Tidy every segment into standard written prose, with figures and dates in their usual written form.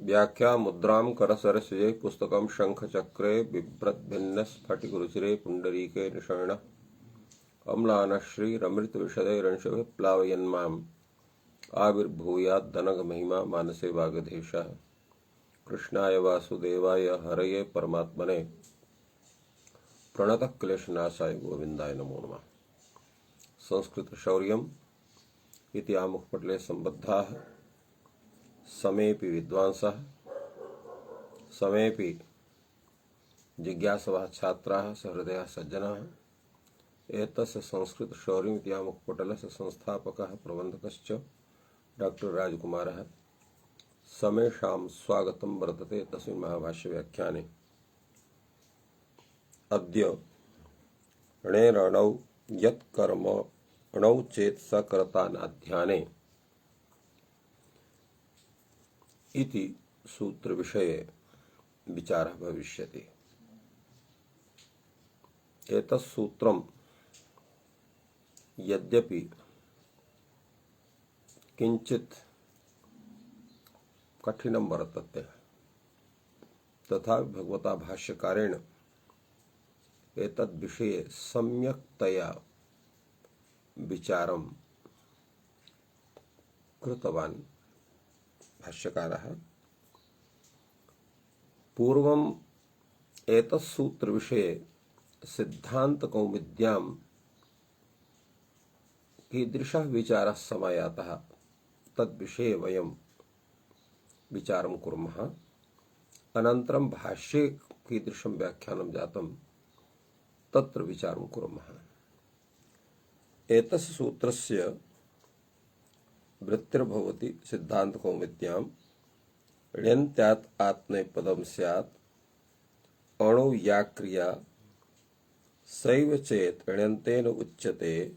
व्याख्या मुद्रां करसरसिजे पुस्तकं शंखचक्रे बिभ्रद्भिन्न स्फटिकरुचिरे पुण्डरीके निषण्णः अम्लानश्रीरमृतविशदैरंशभिः प्लावयन्माम् आविर्भूयाद्दनगमहिमा मानसे वागधीशः। कृष्णाय वासुदेवाय हरये परमात्मने प्रणतः क्लेशनाशाय गोविंदाय नमो नमः। संस्कृत शौर्यम् इति आमुखपटले सम्बद्धाः समेऽपि विद्वांसः समेऽपि जिज्ञासवः छात्राः सहृदयाः सज्जनाः एतस्य संस्कृत शौर्यम् इति आमुखपटलस्य संस्थापकः प्रबन्धकश्च डॉक्टर राजकुमारः। समेषां स्वागतं वर्तते तस्मिन् महाभाष्यव्याख्याने। अद्य णेरणौ यत्कर्म णौ चेत् स कर्ता नाध्याने इति सूत्र विषये विचारः भविष्यति। एतत् सूत्रं यद्यपि किंचित कठिनं वर्तते तथा भगवता भाष्यकारेण एतद् विषये सम्यक्तया विचारं कृतवान् भाष्यकारः। पूर्वम् एतत् सूत्र विषये सिद्धांत कौमुद्यां कीदृशः विचारः समायातः तद्विषये वयं विचारं कुर्मः। अनन्तरं भाष्ये कीदृशं व्याख्यानं जातं तत्र विचारं कुर्मः। एतस्य सूत्रस्य वृत्तिर्भवति सिद्धान्तकौमुद्यां ण्यन्त्यात् आत्मनेपदं स्यात् अणौ या क्रिया सैव चेत् ण्यन्तेन उच्यते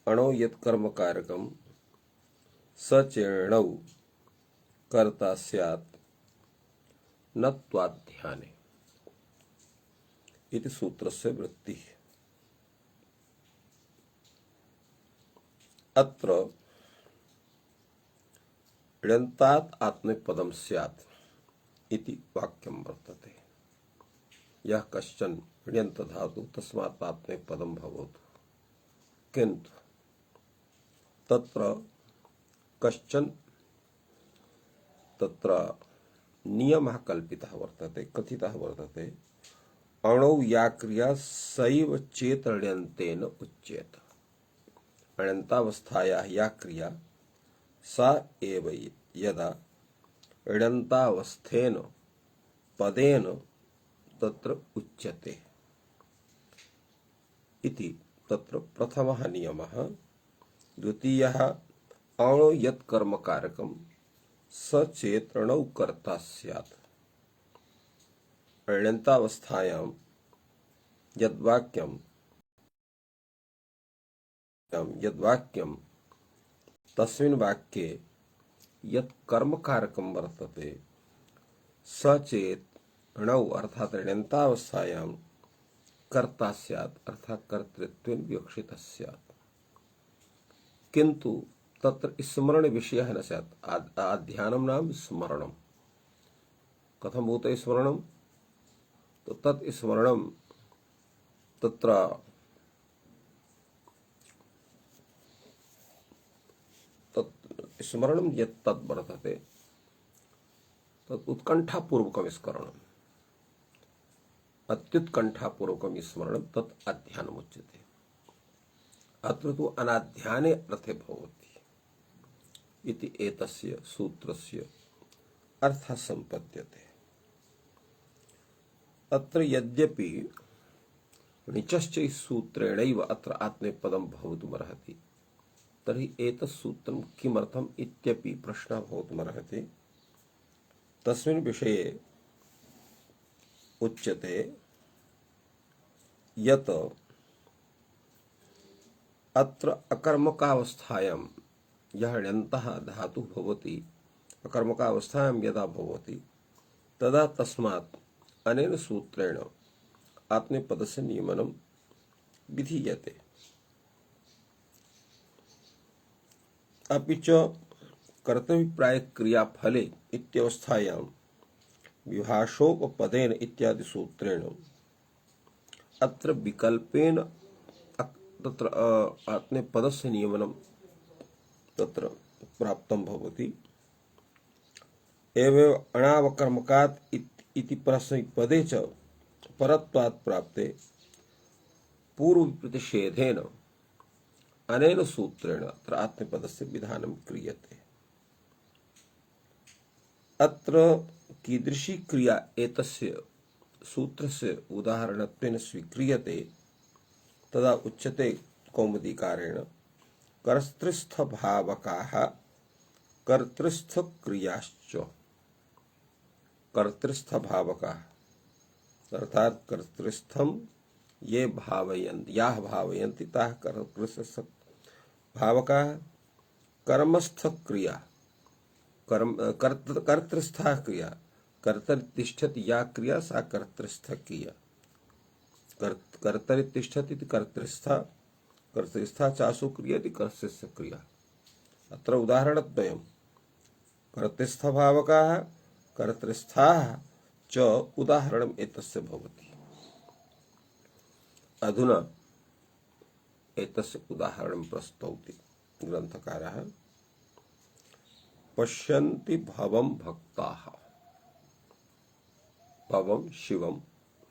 अणौ यत्कर्मकारकं स चेणौ कर्ता स्यात् न त्वाध्याने इति सूत्रस्य वृत्तिः। अत्र ण्यन्तात् आत्मनेपदं स्यात् इति वाक्यं वर्तते। यः कश्चन ण्यन्त धातु तस्मात् आत्मनेपदं भवतु, किन्तु तत्र कश्चन तत्र नियमः कल्पितः वर्तते, कथितः वर्तते। अणौ या क्रिया सैव चेत् ण्यन्तेन उच्येत। ण्यन्तावस्थायाः या क्रिया सा एव यदा ण्यन्तावस्थेन पदेन तत्र उच्यते इति तत्र प्रथमः नियमः। द्वितीयः अणौ यत् कर्मकारकं स चेत् णौ कर्ता स्यात्। ण्यन्तावस्थायां यद्वाक्यं तस्मिन् वाक्ये यत् कर्मकारकं वर्तते स चेत् णौ अर्थात् ण्यन्तावस्थायां कर्ता स्यात् अर्थात् कर्तृत्वेन विवक्षितः स्यात्। किन्तु तत्र स्मरण विषयः न स्यात्। आध्यानं नाम स्मरणं। कथं भूत स्मरणं? तो तत् स्मरणं तत्र तत् स्मरणं यत् तत् वर्तते तत् उत्कण्ठापूर्वकं स्मरणम्, अत्युत्कण्ठापूर्वकं स्मरणं तत् आध्यानमुच्यते। अत्र तु अनाध्याने अर्थे भवति इति एतस्य सूत्रस्य अर्थः सम्पद्यते। अत्र यद्यपि णिचश्च सूत्रेणैव अत्र आत्मनेपदं भवितुमर्हति, तर्हि एतत् सूत्रं किमर्थम् इत्यपि प्रश्नः भवितुमर्हति। तस्मिन् विषये उच्यते यत् अत्र अकर्मकावस्थायां यः ण्यन्तः धातुः भवति, अकर्मकावस्थायां यदा भवति तदा तस्मात् अनेन सूत्रेण आत्मनेपदस्य नियमनं विधीयते। अपि च कर्तव्यप्राय क्रिया फले इत्यवस्थायां विभाषोपपदेन इत्यादि सूत्रेण अत्र विकल्पेन तत्र आत्मपदस्य नियमनं तत्र प्राप्तं भवति। एवं अणावकर्मकात् इति परस्मैपदे च परत्वात् प्राप्ते पूर्वप्रतिषेधेन अनेन सूत्रेण अत्र आत्मपदस्य विधानं क्रियते। अत्र कीदृशी क्रिया एतस्य सूत्रस्य उदाहरणत्वेन स्वीक्रियते तदा उच्यते कौमुदीकारेण कर्तृस्थभावकाः कर्तृस्थक्रियाश्च। कर्तृस्थभावकाः अर्थात कर्तृस्थम ये भावयन्ति याः भावयन्ति ताः कर्तृस्थभावकाः। कर्मस्थ क्रिया कर्तृस्था क्रिया कर्तरितिष्ठति या क्रिया सा कर्तृस्थ क्रिया। कर्तरितिष्ठति इति कर्तृस्था चासु क्रिया इति कर्तृस्थ क्रिया। अत्र उदाहरणद्वयं कर्तृस्थभावकाः कर्तृस्थाः च उदाहरणम् एतस्य भवति। अधुना एतस्य उदाहरणं प्रस्तौति ग्रन्थकारः। पश्यन्ति भवं भक्ताः। भवं शिवं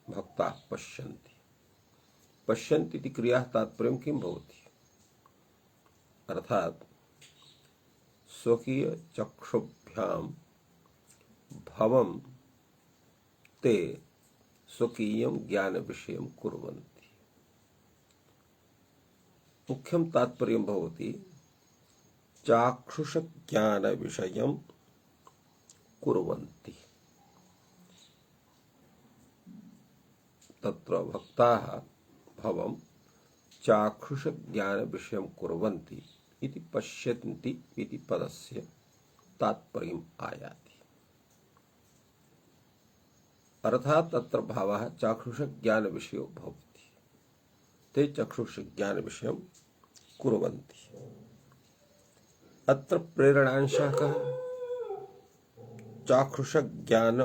भक्ताः पश्यन्ति। पश्यन्ति इति क्रियाः तात्पर्यं किं भवति? अर्थात स्वकीय चक्षुभ्यां भवं ते स्वकीयं ज्ञान विषयं कुर्वन्ति। मुख्यं तात्पर्यं भवति चाक्षुष ज्ञान विषयं कुर्वन्ति। तत्र भक्ताः भवं चाक्षुष ज्ञान विषयं कुर्वन्ति इति पश्यन्ति इति पदस्य तात्पर्यम् आयाति। अर्थात तत्र भावः चाक्षुष ज्ञान विषयो भवति। ते चक्षुष ज्ञान विषयं कुर्वन्ति। अत्र प्रेरणांशः कः? चाक्षुष ज्ञान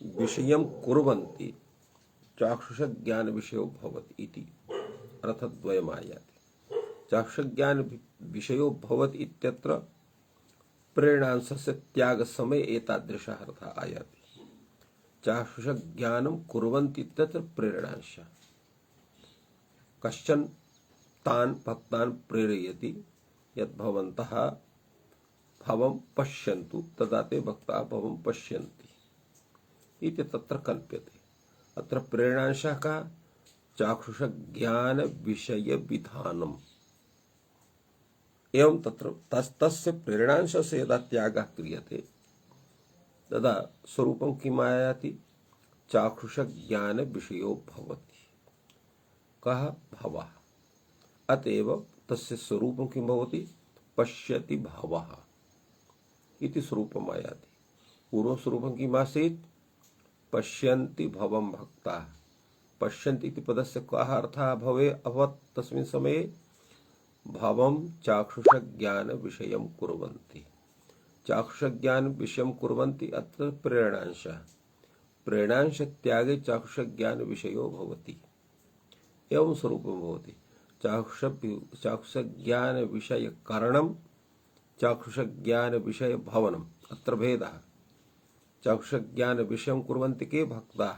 विषयं कुर्वन्ति चाक्षुष ज्ञान विषयो भवति इति अर्थद्वयम् आयाति। चाक्षुष ज्ञान विषयो भवति इत्यत्र प्रेरणांशस्य त्याग समय एतादृशः अर्थः आयाति। चाक्षुष ज्ञानं कुर्वन्ति इत्यत्र प्रेरणांशः। कश्चन तान् भक्तान् प्रेरयति यत् भवन्तः भवं पश्यन्तु तदा ते भक्ताः भवं पश्यन्ति इति तत्र कल्प्यते। अत्र प्रेरणांशः का? चाक्षुष ज्ञान विषय विधानम्। एवं तत्र तस्य प्रेरणांशस्य यदा त्यागः क्रियते तदा स्वरूपं किम् आयाति? चाक्षुष ज्ञान विषयो भवति। कः? भवः। अतएव तस्य स्वरूपं किं भवति? पश्यति भवः इति स्वरूपम् आयाति। पूर्व स्वरूपं किम् आसीत्? पश्यन्ति भवं भक्ताः। पश्यन्ति इति पदस्य कः अर्थः अभवत् तस्मिन् समये? भवं चाक्षुष ज्ञान विषयं कुर्वन्ति। चाक्षुष ज्ञान विषयं कुर्वन्ति अत्र प्रेरणांशः। प्रेरणांश त्यागे चाक्षुष ज्ञान विषयो भवति। एवं स्वरूपं भवति। चाक्षुष ज्ञान विषय करणं चाक्षुष ज्ञान विषय भवनम्। अत्र भेदः। चाक्षुष ज्ञान विषयं कुर्वन्ति के? भक्ताः।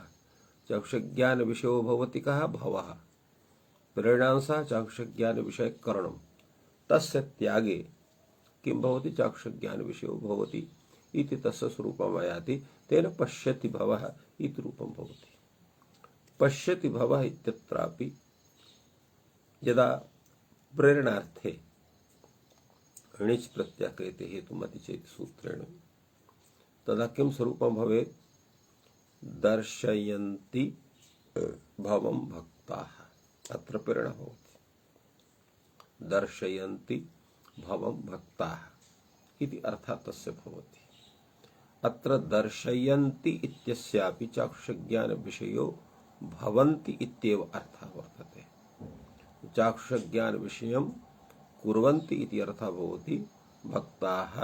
चाक्षुष ज्ञान विषयो भवति कः? भवः। प्रेरणांशः चाक्षुष ज्ञान विषय करणं। तस्य त्यागे किं भवति? चाक्षुष ज्ञान विषयो भवति इति तस्य स्वरूपम् आयाति। तेन पश्यति भवः इति रूपं भवति। पश्यति भवः इत्यत्रापि यदा प्रेरणार्थे णिच् प्रत्ययः क्रियते हेतुमति चेत् सूत्रेण तदा किं स्वरूपं भवेत्? दर्शयन्ति भवं भक्ताः। अत्र प्रेरणा भवति। दर्शयन्ति भवं भक्ताः इति अर्थः तस्य भवति। अत्र दर्शयन्ति इत्यस्यापि चाक्षुष ज्ञान विषयो भवन्ति इत्येव अर्थः वर्तते। चाक्षुष ज्ञान विषयं कुर्वन्ति इति अर्थः भवति भक्ताः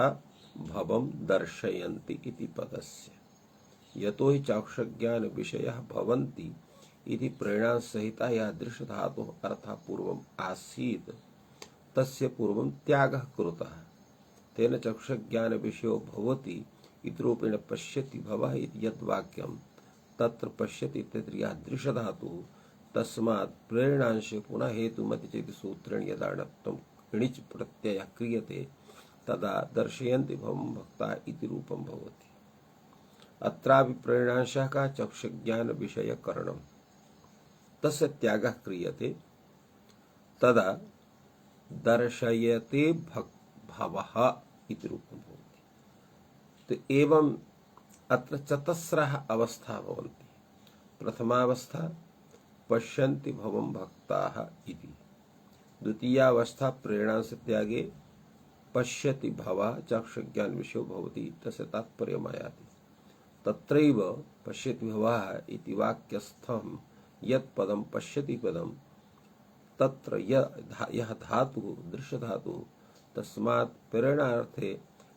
भवं दर्शयन्ति इति पदस्य यतो हि चाक्षुषज्ञान विषयः भवन्ति इति प्रेरणा सहिता या दृश्य धातुः अर्थः पूर्वम् आसीत् तस्य पूर्वं त्यागः कृतः तेन चक्षुषज्ञान विषयो भवति इति रूपेण पश्यति भवः इति यद् वाक्यं तत्र पश्यति इत्यत्र यः दृश्य धातुः तस्मात् प्रेरणांशे पुनः हेतुमति चेति सूत्रेण यदा णत्वं णिच् प्रत्ययः क्रियते तदा दर्शयन्ति भवं भक्ताः इति रूपं भवति। अत्रापि प्रेरणांशः का चक्षुज्ञान विषयकरणं तस्य त्यागः क्रियते तदा दर्शयते भवः इति रूपं भवति। तो एवं अत्र चतस्रः अवस्था भवन्ति। प्रथमावस्था पश्यन्ति भवं भक्ताः इति, द्वितीयावस्था प्रेरणांश त्यागे पश्यति भवः चक्षुज्ञान विषयो भवति तस्य तात्पर्यमायाति। तत्रैव पश्यति भवः इति वाक्यस्थं यत् पदं पश्यति पदं तत्र यः धातुः दृश्य धातुः तस्मात् प्रेरणार्थे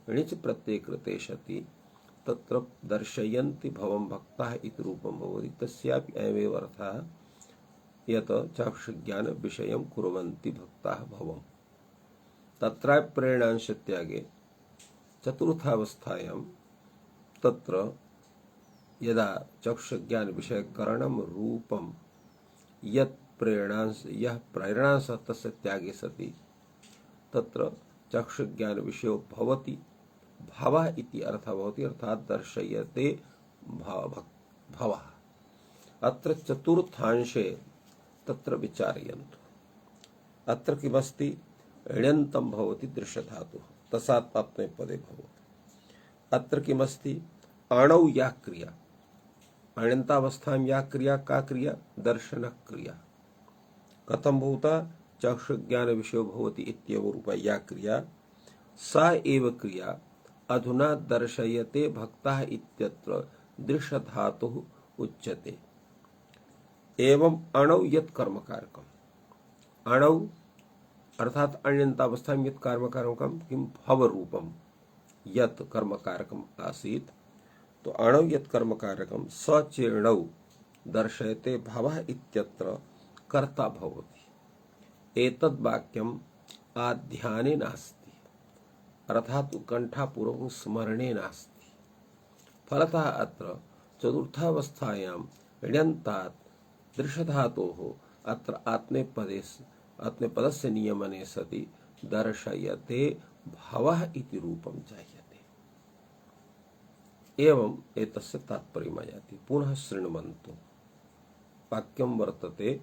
णिच् प्रत्यये कृते सति तत्र दर्शयन्ति भवं भक्ताः इति रूपं भवति। तस्यापि अयमेव अर्थः यत् चक्षुज्ञान विषयं कुर्वन्ति भक्ताः भवम्। तत्र प्रेरणांश त्यागे चतुर्थावस्थायां तत्र यदा चक्षुज्ञान विषयकरणं रूपं यत् प्रेरणांश यः प्रेरणांश तस्य त्यागे सति तत्र चक्षुज्ञान विषयो भवति भवः इति अर्थः भवति अर्थात् दर्शयते भवः। अत्र चतुर्थांशे तत्र विचारयन्तु। अत्र किमस्ति ण्यन्तं भवति दृश्यधातुः तस्मात् आत्मनेपदे भवति। अत्र किमस्ति अणौ या क्रिया अण्यन्तावस्थायां या क्रिया का क्रिया दर्शन क्रिया कथं भूता चक्षुज्ञान विषयो भवति इत्येव रूपा या क्रिया सा एव क्रिया अधुना दर्शयते भक्ताः इत्यत्र दृश्यधातुः उच्यते। एवं अणौ यत् कर्मकारकम् अणौ अर्थात अण्यन्तावस्थायां यत् कर्मकारकं किं भवरूपं यत् कर्मकारकम् आसीत् तो अणौ यत् कर्मकारकं स चेणौ दर्शयते भवः इत्यत्र कर्ता भवति। एतद् वाक्यम् आध्याने नास्ति अर्थात उत्कण्ठापूर्वकं स्मरणे नास्ति। फलतः अत्र चतुर्थावस्थायां ण्यन्तात् दृश्यधातोः अत्र आत्मनेपदस्य नियमने सति दर्शयते भवः इति रूपं जायते। एवं एतस्य तात्पर्यमायाति। पुनः शृण्वन्तु। वाक्यं वर्तते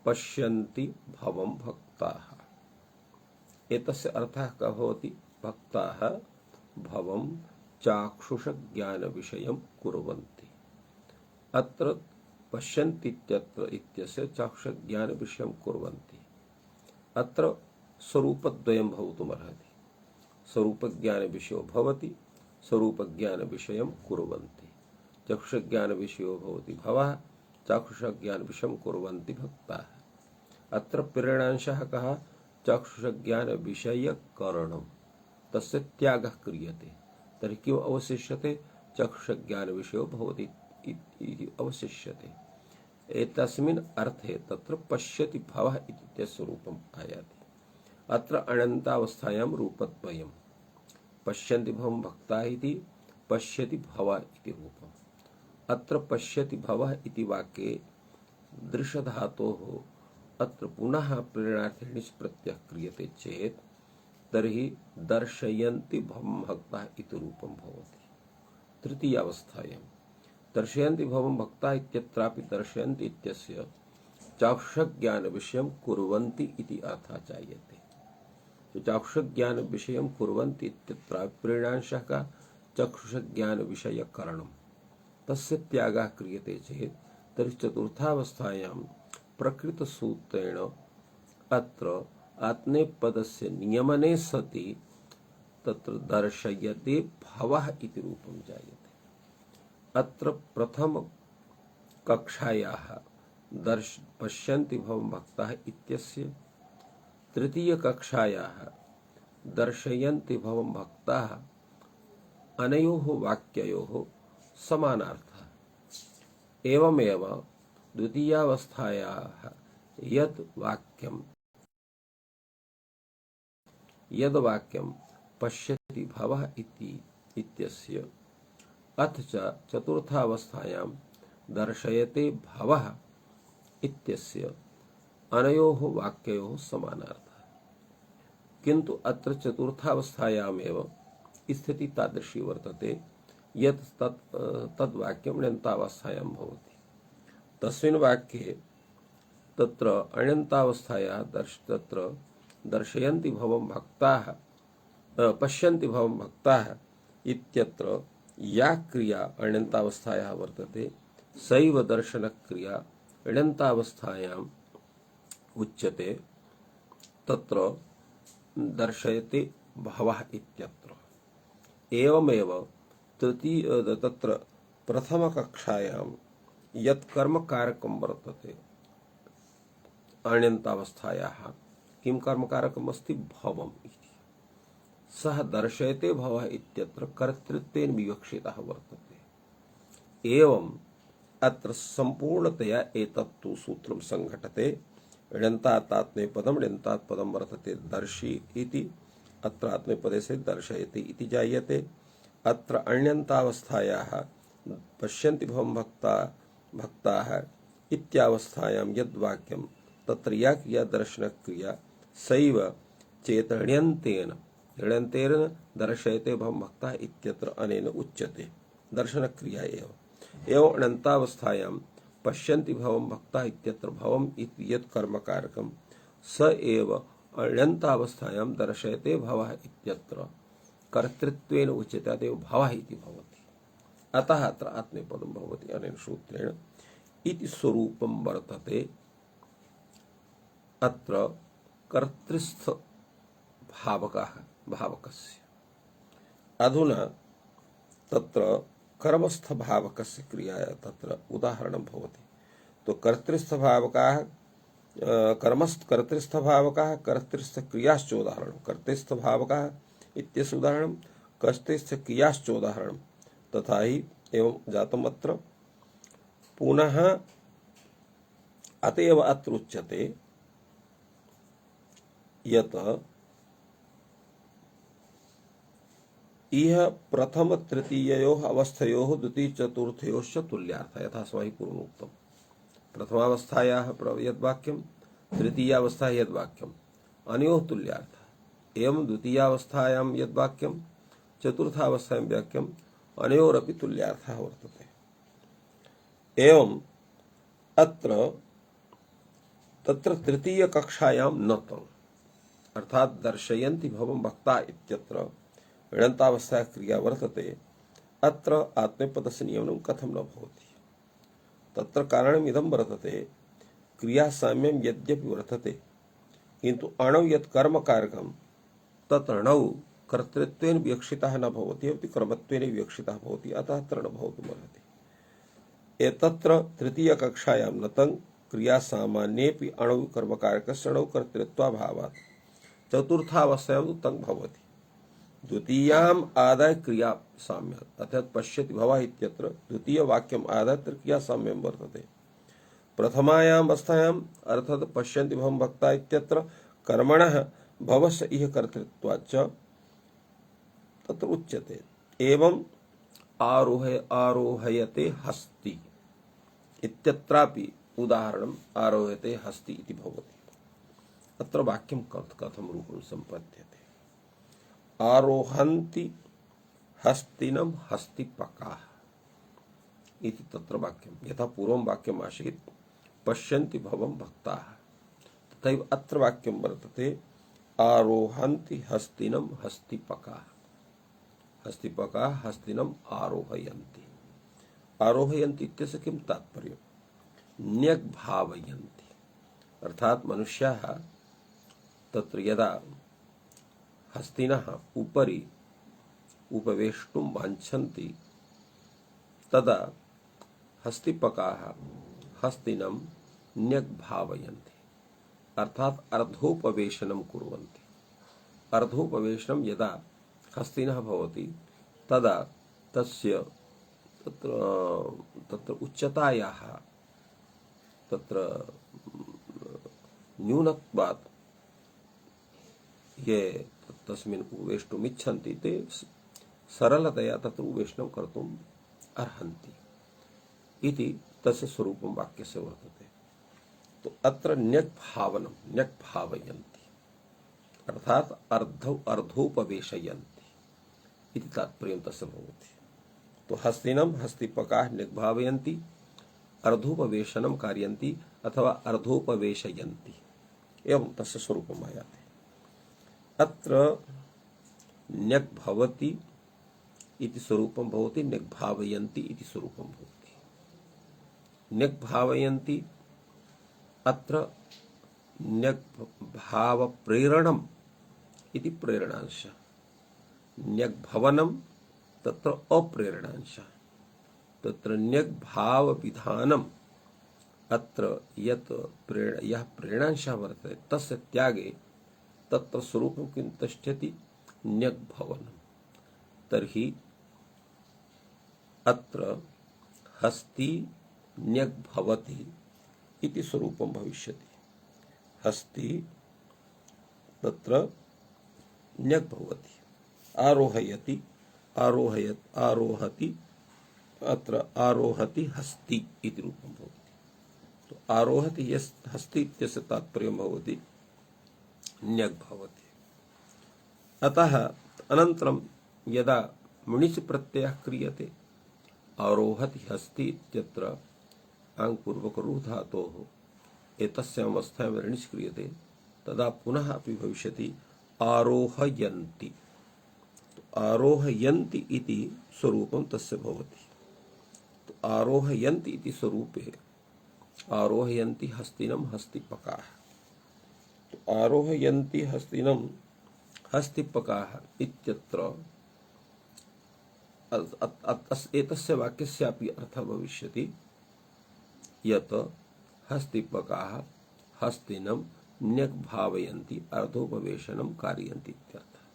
पश्यन्ति भवं भक्ताः। एतस्य अर्थः कः भवति भक्ताः भवं चाक्षुषज्ञान विषयं कुर्वन्ति। अत्र पश्यन्ति इत्यस्य चाक्षुषज्ञान विषयं कुर्वन्ति। अत्र स्वरूपद्वयं भवितुमर्हति। स्वरूपज्ञान विषयो भवति स्वरूपज्ञान विषयं कुर्वन्ति। चक्षुषज्ञान विषयो भवति भवः चाक्षुषज्ञान विषयं कुर्वन्ति भक्ताः। अत्र प्रेरणांशः कः चक्षुषज्ञान विषयकरणं तस्य त्यागः क्रियते। तर्हि किम् अवशिष्यते चक्षुषज्ञान विषयो भवति इति अवशिष्यते। एतस्मिन् अर्थे तत्र पश्यति भवः इत्यस्य रूपम् आयाति। अत्र अनन्तावस्थायां रूपद्वयं पश्यन्ति भवं भक्ताः इति पश्यति भवः इति रूपम्। अत्र पश्यति भवः इति वाक्ये दृश्यधातोः अत्र पुनः प्रेरणार्थे णिच् प्रत्ययः क्रियते चेत् तर्हि दर्शयन्ति भवं भक्ताः इति रूपं भवति। तृतीयावस्थायां दर्शयन्ति भवं भक्ताः इत्यत्रापि दर्शयन्ति इत्यस्य चाक्षुषज्ञान विषयं कुर्वन्ति इति अर्थः जायते। तो चाक्षुषज्ञान विषयं कुर्वन्ति इत्यत्रापि प्रेरणांशः का चक्षुषज्ञान विषयकरणं तस्य त्यागः क्रियते चेत् तर्हि चतुर्थावस्थायां प्रकृतसूत्रेण अत्र आत्मनेपदस्य नियमने सति तत्र दर्शयते भवः इति रूपं जायते। अत्र प्रथम कक्षायाः पश्यन्ति भवं भक्ताः इत्यस्य तृतीय कक्षायाः दर्शयन्ति भवं भक्ताः अनयोः वाक्ययोः समानार्थः। एवमेव द्वितीयावस्थायाः यद् वाक्यं पश्यति भवः इत्यस्य अथ च चतुर्थावस्थायां दर्शयते भवः इत्यस्य अनयोः वाक्ययोः समानार्थः। किन्तु अत्र चतुर्थावस्थायामेव स्थिति तादृशी वर्तते यत् तद्वाक्यं अण्यन्तावस्थायां भवति। तस्मिन् वाक्ये तत्र अण्यन्तावस्थायाः तत्र दर्शयन्ति भवं भक्ताः पश्यन्ति भवं भक्ताः इत्यत्र या क्रिया अण्यन्तावस्थायाः वर्तते सैव दर्शनक्रिया अण्यन्तावस्थायाम् उच्यते। तत्र दर्शयते भवः इत्यत्र। एवमेव तत्र प्रथमकक्षायां यत् कर्मकारकं वर्तते अण्यन्तावस्थायाः किं कर्मकारकम् अस्ति भवम् इति, सः दर्शयते भवः इत्यत्र कर्तृत्वेन विवक्षितः वर्तते। एवम् अत्र सम्पूर्णतया एतत्तु सूत्रं सङ्घटते। ण्यन्तात् आत्मनेपदम् ण्यन्तात् पदं वर्तते दर्शी इति, अत्र आत्मनेपदे से दर्शयति इति जायते। अत्र अण्यन्तावस्थायाः पश्यन्ति भवं भक्ताः इत्यावस्थायां यद्वाक्यं तत्र या क्रिया दर्शनक्रिया सैव चेत् ण्यन्तेन दर्शयते भवं भक्ताः इत्यत्र अनेन उच्यते दर्शनक्रिया एव। एवं अण्यन्तावस्थायां पश्यन्ति भवं भक्ताः इत्यत्र भवम् इति यत् कर्मकारकं स एव अण्यन्तावस्थायां दर्शयते भवः इत्यत्र कर्तृत्वेन उच्यते, अतएव भवः इति भवति। अतः अत्र आत्मनेपदं भवति अनेन सूत्रेण इति स्वरूपं वर्तते। अत्र कर्तृस्थ भावकस्य अधुना तत्र कर्मस्थ भावकस्य क्रियाया तत्र उदाहरणं भवति। तो कर्तृस्थ भावकाः कर्तृस्थ भावकाः कर्तृस्थ क्रियाश्च उदाहरणं, कर्तृस्थ भावकाः इत्यस्य उदाहरणं, कर्तृस्थ क्रियाश्च उदाहरणं तथा ही एवं जातम् अत्र। पुनः अतएव अत्र उच्यते यत् इह प्रथम तृतीययोः अवस्थयोः द्वितीय चतुर्थयोश्च तुल्यार्थः। यथा अस्माभिः पूर्वमुक्तम्, प्रथमावस्थायाः यद्वाक्यं तृतीयावस्थायाः यद्वाक्यम् अनयोः तुल्यार्थः। एवं द्वितीयावस्थायां यद्वाक्यं चतुर्थावस्थायां वाक्यम् अनयोरपि तुल्यार्थः वर्तते। एवं अत्र तत्र तृतीयकक्षायां न तम्, अर्थात दर्शयन्ति भवं भक्ता इत्यत्र ण्यन्तावस्था क्रिया वर्तते। अत्र आत्मनेपदस्य नियमनं कथं न भवति? तत्र कारणमिदं वर्तते, क्रियासाम्यं यद्यपि वर्तते किन्तु अणौ यत् कर्मकारकं तत् अणौ कर्तृत्वेन विवक्षितः न भवति, अपि कर्मत्वेन विवक्षितः भवति, अतः अत्र न भवितुमर्हति। एतत्र तृतीयकक्षायां नतं क्रियासामान्येऽपि अणौ कर्मकारकस्य अणौ कर्तृत्वाभावात् चतुर्थावस्थायां तं भवति। द्वितीयाम् आदाय क्रिया साम्यात्, अर्थात् पश्यति भवः इत्यत्र द्वितीय वाक्यम् आदाय क्रिया साम्यं वर्तते। प्रथमायाम् अवस्थायाम् अर्थात् पश्यन्ति भवं भक्ता इत्यत्र कर्मणः भवस्य इह कर्तृत्वाच्च तत्र उच्यते। एवं आरोहयते हस्ति इत्यत्रापि उदाहरणम् आरोहयते हस्ति इति भवति। अत्र वाक्यं कथं रूपं सम्पद्यते? आरोहन्ति हस्तिनं हस्तिपकाः इति तत्र वाक्यं। यथा पूर्वं वाक्यम् आसीत् पश्यन्ति भवं भक्ताः, तथैव अत्र वाक्यं वर्तते आरोहन्ति हस्तिनं हस्तिपकाः। हस्तिपकाः हस्तिनम् आरोहयन्ति। आरोहयन्ति इत्यस्य किं तात्पर्यं? न्यग्भावयन्ति, अर्थात् मनुष्याः तत्र यदा हस्तिनः उपरि उपवेष्टुं वाञ्छन्ति तदा हस्तिपकाः हस्तिनं न्यग्भावयन्ति, अर्थात् अर्धोपवेशनं कुर्वन्ति। अर्धोपवेशनं यदा हस्तिनः भवति तदा तस्य तत्र उच्चतायाः तत्र न्यूनत्वात् ये तस्मिन् उपवेष्टुम् इच्छन्ति ते सरलतया तत्र उपवेशनं कर्तुम् अर्हन्ति इति तस्य स्वरूपं वाक्यस्य वर्तते। तो अत्र न्यग्भावनं न्यग्भावयन्ति अर्थात् अर्धोपवेशयन्ति इति तात्पर्यं तस्य भवति। तो हस्तिनं हस्तिपकाः न्यग्भावयन्ति अर्धोपवेशनं कारयन्ति अथवा अर्धोपवेशयन्ति एवं तस्य स्वरूपम् आयाति। अत्र न्यग्भवति इति स्वरूपं भवति, न्यग्भावयन्ति इति स्वरूपं भवति। न्यग्भावयन्ति अत्र न्यग्भावप्रेरणम् इति प्रेरणांशः, न्यग्भवनं तत्र अप्रेरणांशः। तत्र न्यग्भावविधानम् अत्र यः प्रेरणांशः वर्तते तस्य त्यागे तत्र स्वरूपं किं तिष्ठति, न्यग्भवनं। तर्हि अत्र हस्ति न्यग्भवति इति स्वरूपं भविष्यति। हस्ति तत्र न्यग्भवति, आरोहयति, आरोहति, अत्र आरोहति हस्ति इति रूपं भवति। तो आरोहति हस्ति इत्यस्य तात्पर्यं भवति न्यग्भवति। अतः अनन्तरं यदा मुनिस् प्रत्ययः क्रियते आरोहति हस्ति इत्यत्र आङ्पूर्वकरुः धातोः एतस्याम् अवस्थायां ऋणिस् क्रियते तदा पुनः अपि भविष्यति आरोहयन्ति। तो आरोहयन्ति इति स्वरूपं तस्य भवति। तो आरोहयन्ति इति स्वरूपे आरोहयन्ति हस्तिनं हस्तिपकाः। तो आरोहयन्ति हस्तिनं हस्तिपकाः इत्यत्र एतस्य वाक्यस्यापि अर्थः भविष्यति यत् हस्तिपकाः हस्तिनं न्यग्भावयन्ति अर्धोपवेशनं कारयन्ति इत्यर्थः।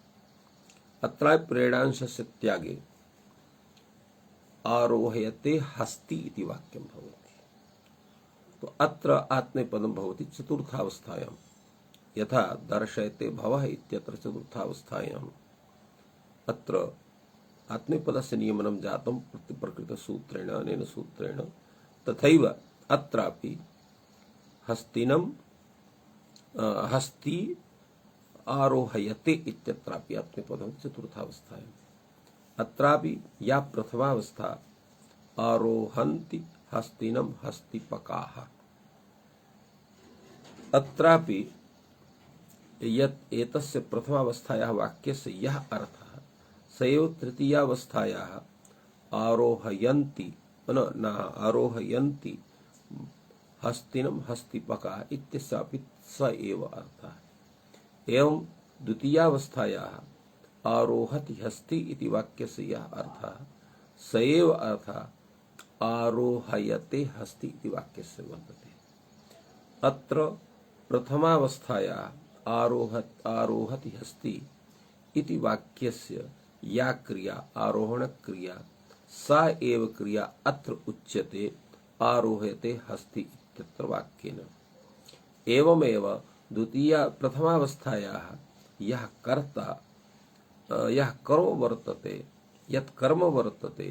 अत्र प्रेरणांशस्य त्यागे आरोहयते हस्ति इति वाक्यं भवति। तो अत्र आत्मनेपदं भवति चतुर्थावस्थायां, यथा दर्शयते भवः इत्यत्र चतुर्थावस्थायाम् अत्र आत्मनेपदस्य नियमनं जातं प्रकृतसूत्रेण अनेन सूत्रेण, तथैव अत्रापि हस्तिनं हस्ति आरोहयते इत्यत्रापि आत्मनेपदं चतुर्थावस्थायाम्। अत्रापि या प्रथमावस्था आरोहन्ति हस्तिनं हस्तिपकाः, अत्रापि यत् एतस्य प्रथमावस्थायाः वाक्यस्य यः अर्थः स एव तृतीयावस्थायाः आरोहयन्ति न आरोहयन्ति हस्तिनं हस्तिपकाः इत्यस्यापि स एव अर्थः। एवं द्वितीयावस्थायाः आरोहति हस्ति इति वाक्यस्य यः अर्थः स एव अर्थः आरोहयते हस्ति इति वाक्यस्य वर्तते। अत्र प्रथमावस्थायाः आरोहति हस्ति इति वाक्यस्य या क्रिया आरोहण क्रिया सा एव क्रिया अत्र उच्यते आरोहयते हस्ति इत्यत्र वाक्येन। एवमेव प्रथमावस्थायाः यः कर्ता यः कर्म वर्तते यत् कर्म वर्तते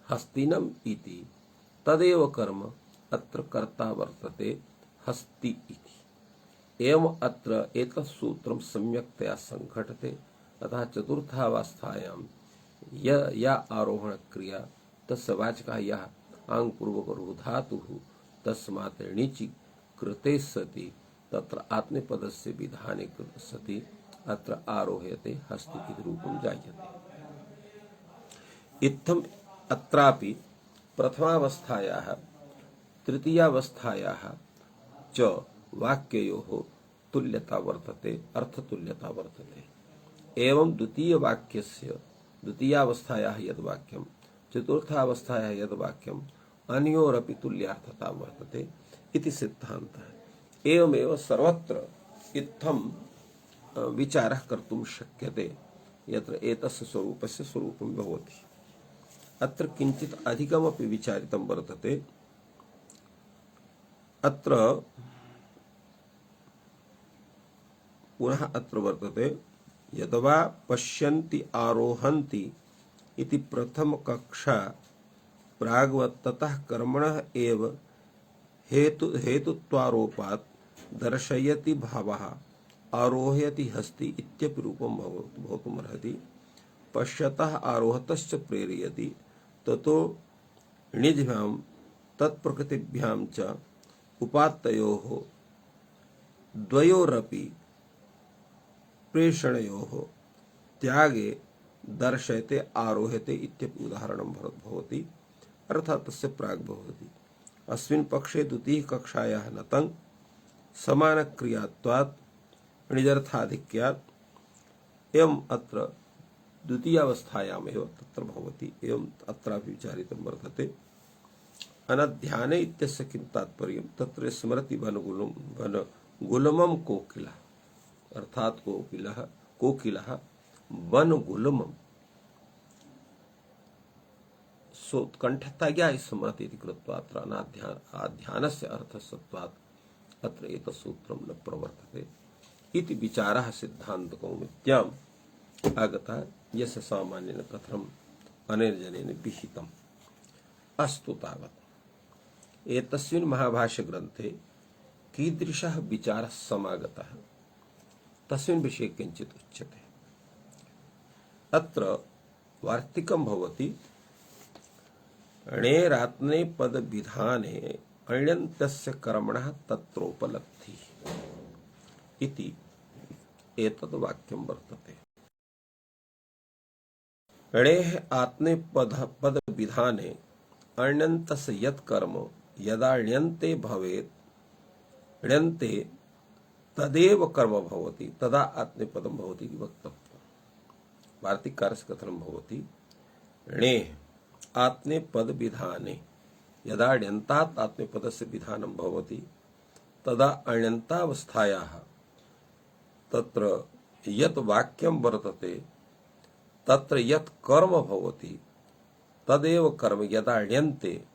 हस्तिनम् इति तदेव कर्म अत्र कर्ता वर्तते हस्ति इति। एवं अत्र एतत् सूत्रं सम्यक्तया संघटते। अतः चतुर्थावस्थायां या आरोहण क्रिया तस्य वाचकः यः आङ्पूर्वकरुः धातुः तस्मात् णिचि कृते सति तत्र आत्मनेपदस्य विधाने सति अत्र आरोहयते हस्ति इति रूपं जायते। इत्थम् अत्रापि प्रथमावस्थायाः तृतीयावस्थायाः च वाक्ययोः तुल्यता वर्तते, अर्थतुल्यता वर्तते। एवं द्वितीयावस्थायाः यद् वाक्यं चतुर्थावस्थायाः यद् वाक्यम् अन्योरपि तुल्यार्थता वर्तते इति सिद्धान्तः। एवमेव सर्वत्र इत्थम् विचारः कर्तुं शक्यते यत्र एतस्य स्वरूपस्य स्वरूपं भवति। अत्र किञ्चित् अधिकमपि विचारितं वर्तते। अत्र पुनः अत्र वर्तते यद्वा पश्यन्ति आरोहन्ति इति प्रथमकक्षा प्राग्वत् ततः कर्मणः एव हेतुत्वारोपात् दर्शयति भावः आरोहयति हस्ति इत्यपि रूपं भवितुमर्हति। पश्यतः आरोहतश्च प्रेरयति ततो णिज्भ्यां तत्प्रकृतिभ्यां च उपात्तयोः द्वयोरपि प्रेषणयोः त्यागे दर्शयते आरोहते इत्यपि उदाहरणं भवति। अर्थात् तस्य प्राक् भवति। अस्मिन् पक्षे द्वितीय कक्षायाः नतं समानक्रियात्वात् णिजर्थाधिक्यात् एवं अत्र द्वितीयावस्थायामेव तत्र भवति। एवं अत्रापि विचारितं वर्तते। अनध्याने इत्यस्य किं तात्पर्यं? तत्र स्मरति वनगुलमं कोकिलः, अर्थात् कोकिलः वनगुलमं सोत्कण्ठतया स्मरति इति कृत्वा अत्र अनाध्यानस्य अर्थसत्वात् अत्र एतत् सूत्रं न प्रवर्तते इति विचारः सिद्धान्तकौमुद्याम् आगतः, यस्य सामान्येन कथनम् अनेन जनेन विहितम्। अस्तु तावत्। एतस्मिन् महाभाष्यग्रन्थे कीदृशः विचारः समागतः तस्मिन् विषये किञ्चित् उच्यते। अत्र वार्तिकं भवति णेरात्नेपदविधाने अण्यन्तस्य कर्मणः तत्रोपलब्धिः इति एतद् वाक्यं वर्तते। णेः आत्नेपदविधाने अण्यन्तस्य यत् कर्म यदा ण्यन्ते भवेत् ण्यन्ते तदेव कर्म भवति तदा आत्मनेपदं भवति इति वक्तव्यम्। वार्तिककारस्य कथनं भवति णेः आत्मनेपदविधाने यदा ण्यन्तात् आत्मनेपदस्य विधानं भवति तदा अण्यन्तावस्थायाः तत्र यत् वाक्यं वर्तते तत्र यत् कर्म भवति तदेव कर्म यदा ण्यन्ते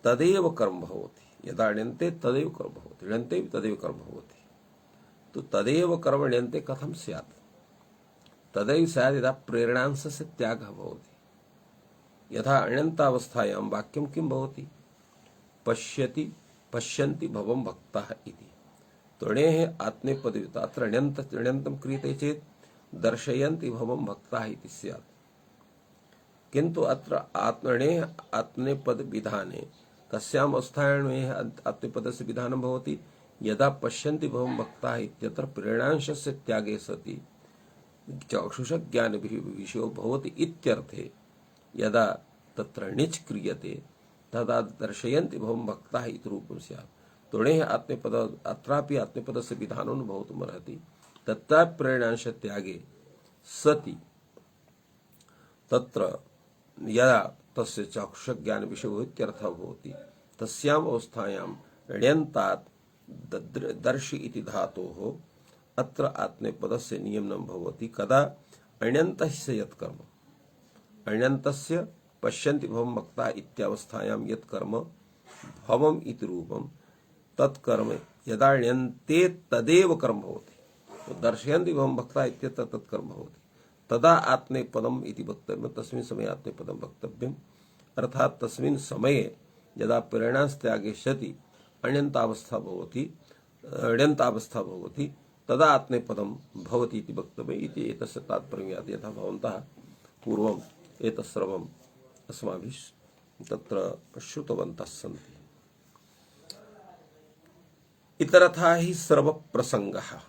तदेव कर्म भवति। यदा ण्यन्ते तदेव कर्म भवति, ण्यन्ते तदेव कर्म भवति। तो तदेव कर्म ण्यन्ते कथं स्यात्? तदैव स्यात् यदा प्रेरणांशस्य त्यागः भवति। यथा अण्यन्तावस्थायां वाक्यं किं भवति? पश्यन्ति भवं भक्ताः इति। तो णेः आत्मनेपदे अत्र ण्यन्तं क्रियते चेत् दर्शयन्ति भवं भक्ताः इति स्यात्। किन्तु अत्र णेः आत्मनेपदविधाने कस्याम् अवस्थायाम् आत्मनेपदस्य विधानं भवति? यदा पश्यन्ति भवं भक्ताः इत्यत्र प्रेरणांशस्य त्यागे सति चक्षुषज्ञानविषयो भवति इत्यर्थे यदा तत्र णिच् क्रियते तदा दर्शयन्ति भवं भक्ताः इति रूपं स्यात्। तो णेः आत्मनेपद अत्रापि आत्मनेपदस्य विधानं भवितुमर्हति। तत्रापि प्रेरणांशत्यागे सति तत्र यदा तस्य चक्षुषज्ञानविषयो इत्यर्थः भवति तस्याम् अवस्थायां ण्यन्तात् दर्शि इति धातोः अत्र आत्मनेपदस्य नियमनं भवति। कदा? अण्यन्तस्य यत् कर्म अण्यन्तस्य पश्यन्ति भवं भक्ताः इत्यावस्थायां यत् कर्म भवम् इति रूपं तत्कर्म यदा ण्यन्ते तदेव कर्म भवति। तो दर्शयन्ति भवं भक्ताः इत्यत्र तत्कर्म भवति तदा आत्मनेपदम् इति वक्तव्यं। तस्मिन् समये आत्मनेपदं वक्तव्यम्। अर्थात् तस्मिन् समये यदा प्रेरणांशत्यागे सति अण्यन्तावस्था भवति तदा आत्मनेपदं भवति इति वक्तव्यम् इति एतस्य तात्पर्यं यथा भवन्तः पूर्वम् एतत् सर्वम् अस्माभिः तत्र श्रुतवन्तः सन्ति। इतरथा हि सर्वप्रसङ्गः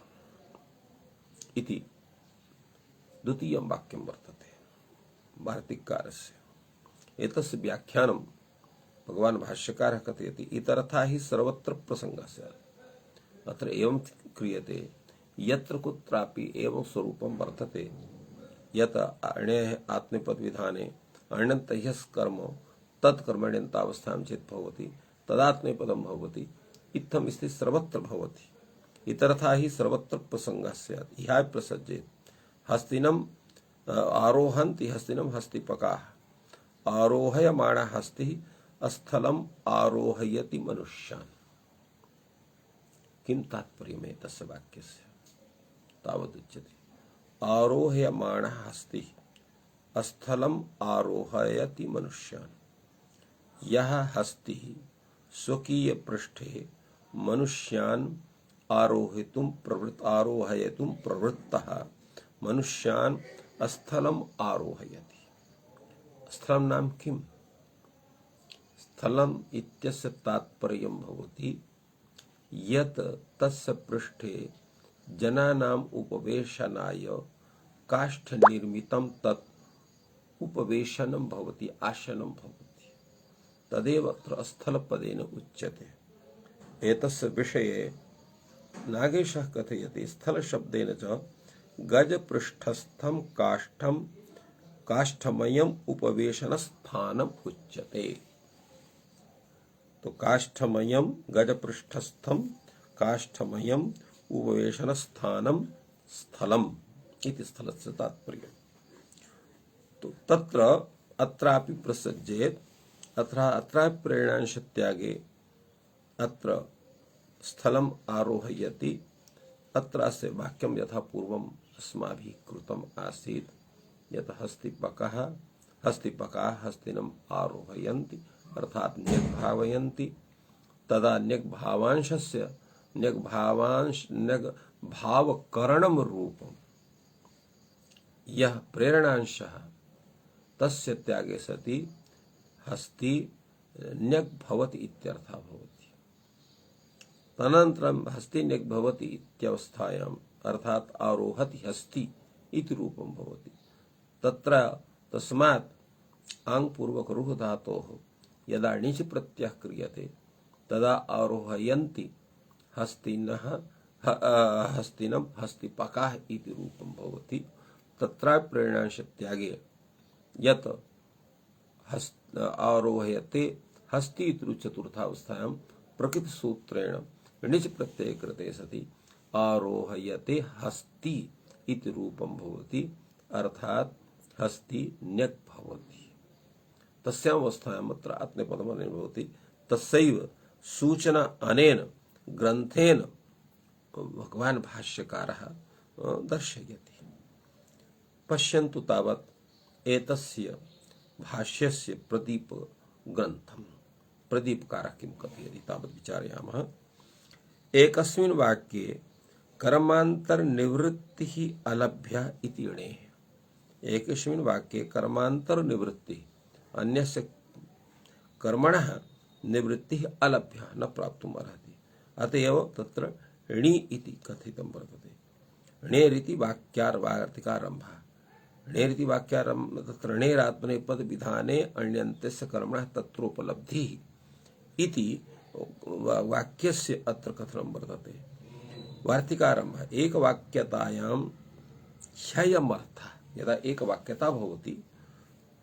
इति द्वितीयं वाक्यं वर्तते वार्तिककारस्य। एतस्य व्याख्यानं भगवान् भाष्यकारः कथयति इतरथा हि सर्वत्र प्रसङ्गः स्यात्। अत्र एवं क्रियते यत्र कुत्रापि एवं स्वरूपं वर्तते यत् अण्येः आत्मनेपदविधाने अण्यन्तः कर्म तत्कर्म ण्यन्तावस्थायां चेत् भवति तदात्मनेपदं भवति। इत्थं स्थितिः सर्वत्र भवति इतरथा ही सर्वत्र प्रसंगः स्यात्। इहाय प्रसज्येत्। हस्तिनम् आरोहन्ति हस्तिनम् हस्तिपकाः। आरोहयमाणः हस्तिः स्थलम् आरोहयति मनुष्यान्। किं तात्पर्यम् एतस्य वाक्यस्य? तावदुच्यते। आरोहयमाणः हस्तिः स्थलम् आरोहयति मनुष्यान्। यः हस्तिः स्वकीय पृष्ठे मनुष्यान् आरोहयितुं प्रवृत्तः मनुष्यान् स्थलम् आरोहयति। स्थलं नाम किम्? स्थलम् इत्यस्य तात्पर्यं भवति यत् तस्य पृष्ठे जनानाम् उपवेशनाय काष्ठनिर्मितं तत् उपवेशनं भवति, आसनं भवति। तदेव अत्र स्थलपदेन उच्यते। एतस्य विषये नागेशः कथयति स्थलशब्देन च गजपृष्ठस्थं काष्ठमयम् उपवेशनस्थानम् उच्यते। तो काष्ठमयम् गजपृष्ठस्थं काष्ठमयम् उपवेशनस्थानम् स्थलम् इति स्थलस्य तात्पर्यम्। तो तत्र अत्रापि प्रसज्येत्। अत्रापि प्रेरणांशत्यागे अत्र स्थलम् आरोहयति। अत्र अस्य वाक्यं यथा पूर्वम् अस्माभिः कृतम् आसीत् यत् हस्तिपकाः हस्तिनम् आरोहयन्ति अर्थात् न्यग्भावयन्ति। तदा न्यग्भावांशस्य न्यग्भावकरणं रूपं यः प्रेरणांशः तस्य त्यागे सति हस्ति न्यग्भवति इत्यर्थः भवति। तदनन्तरं हस्ति न्यग्भवति इत्यवस्थायाम् अर्थात् आरोहति हस्ति इति रूपं भवति। तत्र तस्मात् आङ्पूर्वक रुः धातोः यदा णिच् प्रत्ययः क्रियते तदा आरोहयन्ति हस्तिनः हस्तिनं हस्तिपकाः इति रूपं भवति। तत्र प्रेरणांशत्यागे यत् आरोहयते हस्ति इति चतुर्थावस्थायां प्रकृतिसूत्रेण णिच् प्रत्यये कृते सति आरोहयते हस्ति इति रूपं भवति अर्थात् हस्ति न्यग् भवति। तस्यावस्थायाम् अत्र आत्मनेपदम् भवति। तस्यैव सूचना अनेन ग्रन्थेन भगवान् भाष्यकारः दर्शयति। पश्यन्तु तावत् एतस्य भाष्यस्य प्रदीप ग्रन्थं प्रदीपकारः किं कथयति तावत् विचारयामः। एकस्मिन् वाक्ये कर्मान्तरनिवृत्तिः अलभ्य इति णेः। एकस्मिन् वाक्ये कर्मान्तरनिवृत्तिः अन्यस्य कर्मणः निवृत्तिः अलभ्य न प्राप्तुम् अर्हति। अतएव तत्र णि इति कथितं वर्तते। णेरिति वाक्यार्वार्तिकारम्भः। णेरिति वाक्यारम्भ तत्र णेरात्मनेपद विधाने अण्यन्त्यस्य कर्मणः तत्रोपलब्धिः इति वाक्यस्य अत्र कथनं वर्तते। वार्तिकारम्भः एकवाक्यतायां ह्ययमर्थः। यदा एकवाक्यता भवति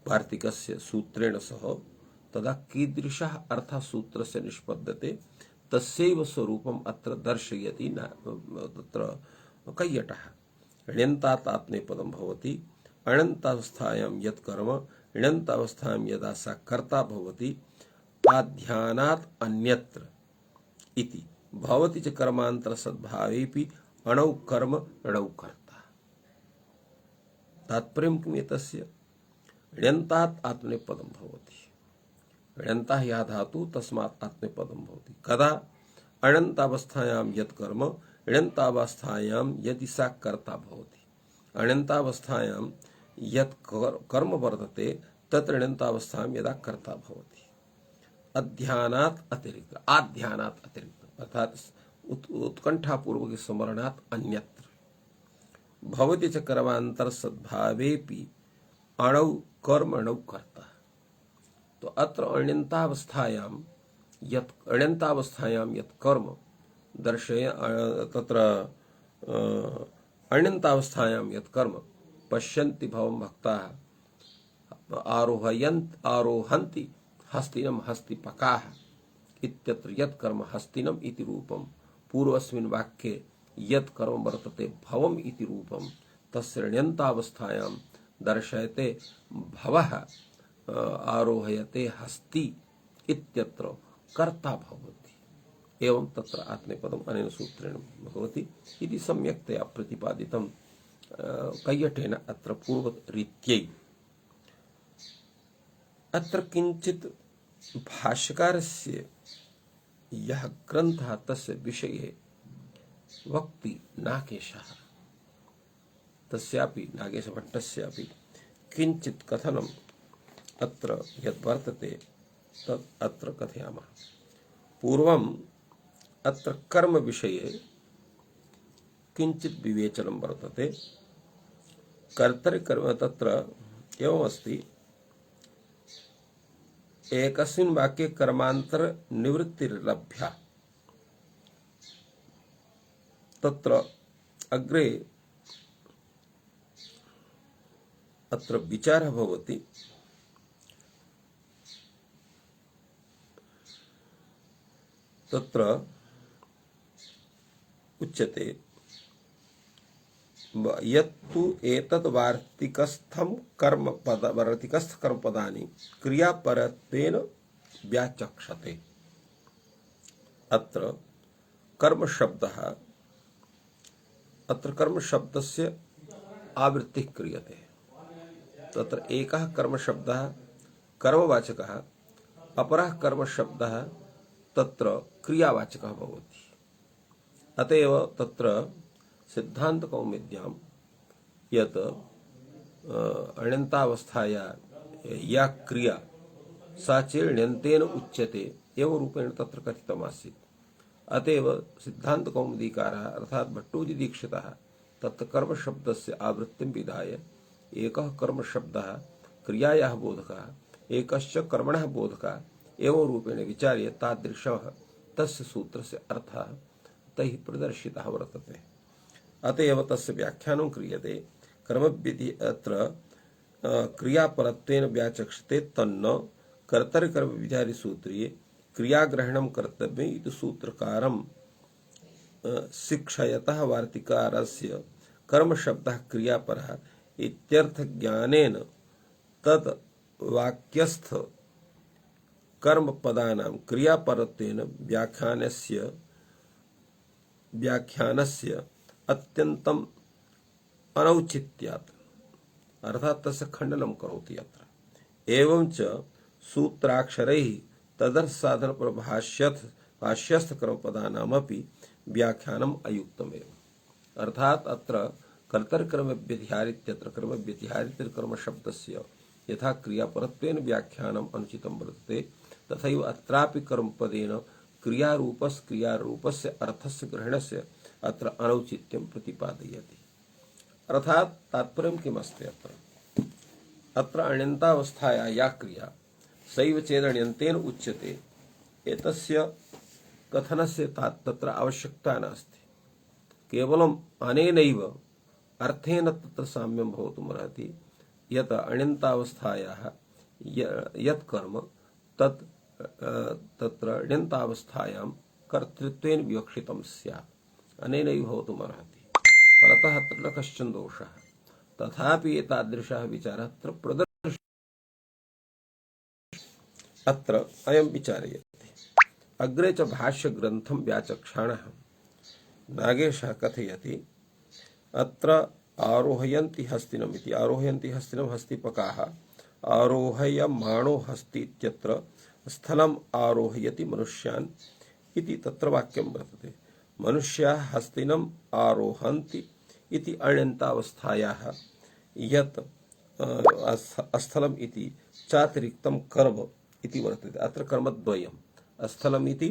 वार्तिकस्य सूत्रेण सह तदा कीदृशः अर्थः सूत्रस्य निष्पद्यते तस्यैव स्वरूपम् अत्र दर्शयति न तत्र कैयटः। ण्यन्तात् आत्मनेपदं भवति। अणन्तावस्थायां यत् कर्म ण्यन्तावस्थायां यदा सा कर्ता भवति आध्यानात् अन्यत्र इति भवति च कर्मांतर सद्भावेपि अणौ कर्म णौ कर्ता। तात्पर्यं किम् एतस्य? ण्यन्तात् आत्मनेपदं भवति। ण्यन्तः या धातु तस्मात् आत्मनेपदं भवति। कदा? अणन्तावस्थायां यत् कर्म ण्यन्तावस्थायां यदि सा कर्ता भवति। अण्यन्तावस्थायां यत् कर्म वर्तते तत्र ण्यन्तावस्थायां यदा कर्ता भवति। अध्यानात् अतिरिक्त आध्यानात् अतिरिक्त अर्थात उत्कंठापूर्वक स्मरणात् अन्यत्र भवति च कर्मांतर सद्भावेपि अणौ कर्म णौ कर्ता। तो अत्र अण्यन्तावस्थायां यत् कर्म दर्शय तत्र अण्यन्तावस्थायां यत् कर्म पश्यन्ति भवं भक्ताः आरोहन्ति हस्तिनं हस्तिपकाः इत्यत्र यत् कर्म हस्तिनम् इति रूपं पूर्वस्मिन् वाक्ये यत् कर्म वर्तते भवम् इति रूपं तस्य ण्यन्तावस्थायां दर्शयते भवः आरोहयते हस्ति इत्यत्र कर्ता भवति। एवं तत्र आत्मनेपदम् अनेन सूत्रेण भवति इति सम्यक्तया प्रतिपादितं कैयटेन अत्र पूर्वरीत्यै। अत्र किञ्चित् भाष्यकारस्य यः ग्रन्थः तस्य विषये वक्ति नागेशः, तस्यापि नागेशभट्टस्यापि किञ्चित् कथनम् अत्र यद्वर्तते तत् अत्र कथयामः। पूर्वम् अत्र कर्म विषये किञ्चित् विवेचनं वर्तते। कर्तरिकर्म तत्र एवमस्ति, एकस्मिन् वाक्ये कर्मान्तर निवृत्तिर्लभ्या। तत्र अग्रे अत्र विचारः भवति, तत्र उच्यते यत्तु एतद् वार्तिकस्थं वार्तिकस्थ कर्मपदानि क्रियापरत्वेन व्याचक्षते। अत्र कर्मशब्दः, अत्र कर्मशब्दस्य आवृत्तिः क्रियते। तत्र एकः कर्मशब्दः कर्मवाचकः, अपरः कर्मशब्दः तत्र क्रियावाचकः भवति। अतएव तत्र सिद्धान्तकौमुद्यां यत् अण्यन्तावस्थाया या क्रिया सा चेण्यन्तेन उच्यते एवं रूपेण तत्र कथितमासीत्। अतएव सिद्धान्तकौमुदीकारः अर्थात् भट्टोजीदीक्षितः तत्र कर्मशब्दस्य आवृत्तिं विधाय एकः कर्मशब्दः क्रियायाः बोधकः, एकश्च कर्मणः बोधकः एवं रूपेण विचार्य तादृशः तस्य सूत्रस्य अर्थः तैः प्रदर्शितः वर्तते। अतएव तस्य व्याख्यानं क्रियते। कर्मविधि अत्र क्रियापरत्वेन व्याचक्षते तन्न कर्तरिकर्म विचारि सूत्रीये क्रियाग्रहणं कर्तव्यम् इति सूत्रकारं शिक्षयतः वार्तिकारस्य कर्मशब्दः क्रियापरः इत्यर्थज्ञानेन तद् वाक्यस्थ कर्मपदानां क्रियापरत्वेन व्याख्यानस्य अत्यन्तम् अनौचित्यात् अर्थात् तस्य खण्डनं करोति अत्र। एवञ्च सूत्राक्षरैः तदर्थसाधनप्रभाष्यस्थ कर्मपदानामपि व्याख्यानम् अयुक्तमेव। अर्थात् अत्र कर्तरिकर्मव्यतिहारित्यत्र कर्मव्यतिहारित्यकर्मशब्दस्य यथा क्रियापरत्वेन व्याख्यानम् अनुचितं वर्तते तथैव अत्रापि कर्मपदेन क्रियारूपस्य अर्थस्य ग्रहणस्य अत्र अनौचित्यं प्रतिपादयति। अर्थात् तात्पर्यं किमस्ति अत्र अण्यन्तावस्थाया या क्रिया सैव चेदण्यन्तेन उच्यते एतस्य कथनस्य तत्र आवश्यकता नास्ति। केवलम् अनेनैव अर्थेन तत्र साम्यं भवितुमर्हति यत् अण्यन्तावस्थायाः यत् कर्म तत् तत्र अण्यन्तावस्थायां कर्तृत्वेन विवक्षितं स्यात्, अनेनैव भवितुमर्हति। फलतः अत्र न कश्चन दोषः। तथापि एतादृशः विचारः अत्र प्रदर्शितः अत्र अयं विचार्यते। अग्रे च भाष्यग्रन्थं व्याचक्षाणः नागेशः कथयति अत्र आरोहयन्ति हस्तिनम् इति। आरोहयन्ति हस्तिनं हस्तिपकाः, आरोहयमाणो हस्ति इत्यत्र स्थलम् आरोहयति मनुष्यान् इति तत्र वाक्यं वर्तते। मनुष्याः हस्तिनम् आरोहन्ति इति अण्यन्तावस्थायाः यत् स्थलम् इति चातिरिक्तं कर्म इति वर्तते। अत्र कर्मद्वयम्, स्थलम् इति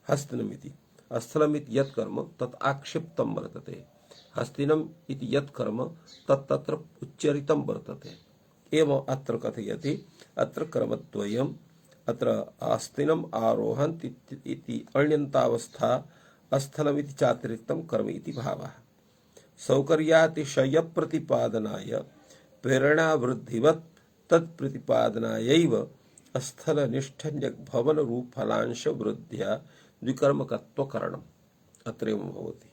हस्तिनम् इति। स्थलम् इति यत् कर्म तत् आक्षिप्तं वर्तते, हस्तिनम् इति यत् कर्म तत् तत्र उच्चरितं वर्तते। एवं अत्र कथयति अत्र कर्मद्वयम्, अत्र हस्तिनम् आरोहन्ति इति अण्यन्तावस्था, स्थलमिति चातिरिक्तं कर्म इति भावः। सौकर्यातिशय प्रतिपादनाय प्रेरणावृद्धिवत् तत्प्रतिपादनायैव स्थलनिष्ठन्यग्भवन रूपफलांश वृद्ध्या द्विकर्मकत्वकरणम् अत्रैव भवति।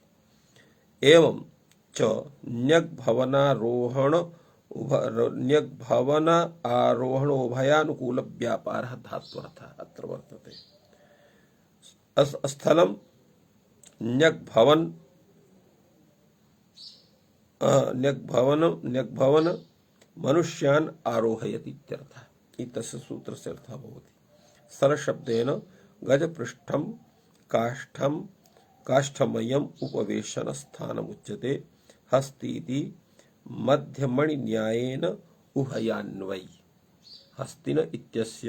एवं च न्यग्भवन आरोहणोभयानुकूल व्यापारः धात्वर्थः अत्र वर्तते। स्थलं न्यग्भवन मनुष्यान् आरोहयति इत्यर्थः। इत्यस्य सूत्रस्य अर्थः भवति स्थलशब्देन गजपृष्ठं काष्ठमयम् उपवेशनस्थानमुच्यते। हस्तीति मध्यमणिन्यायेन उभयान्वयी। हस्तिन इत्यस्य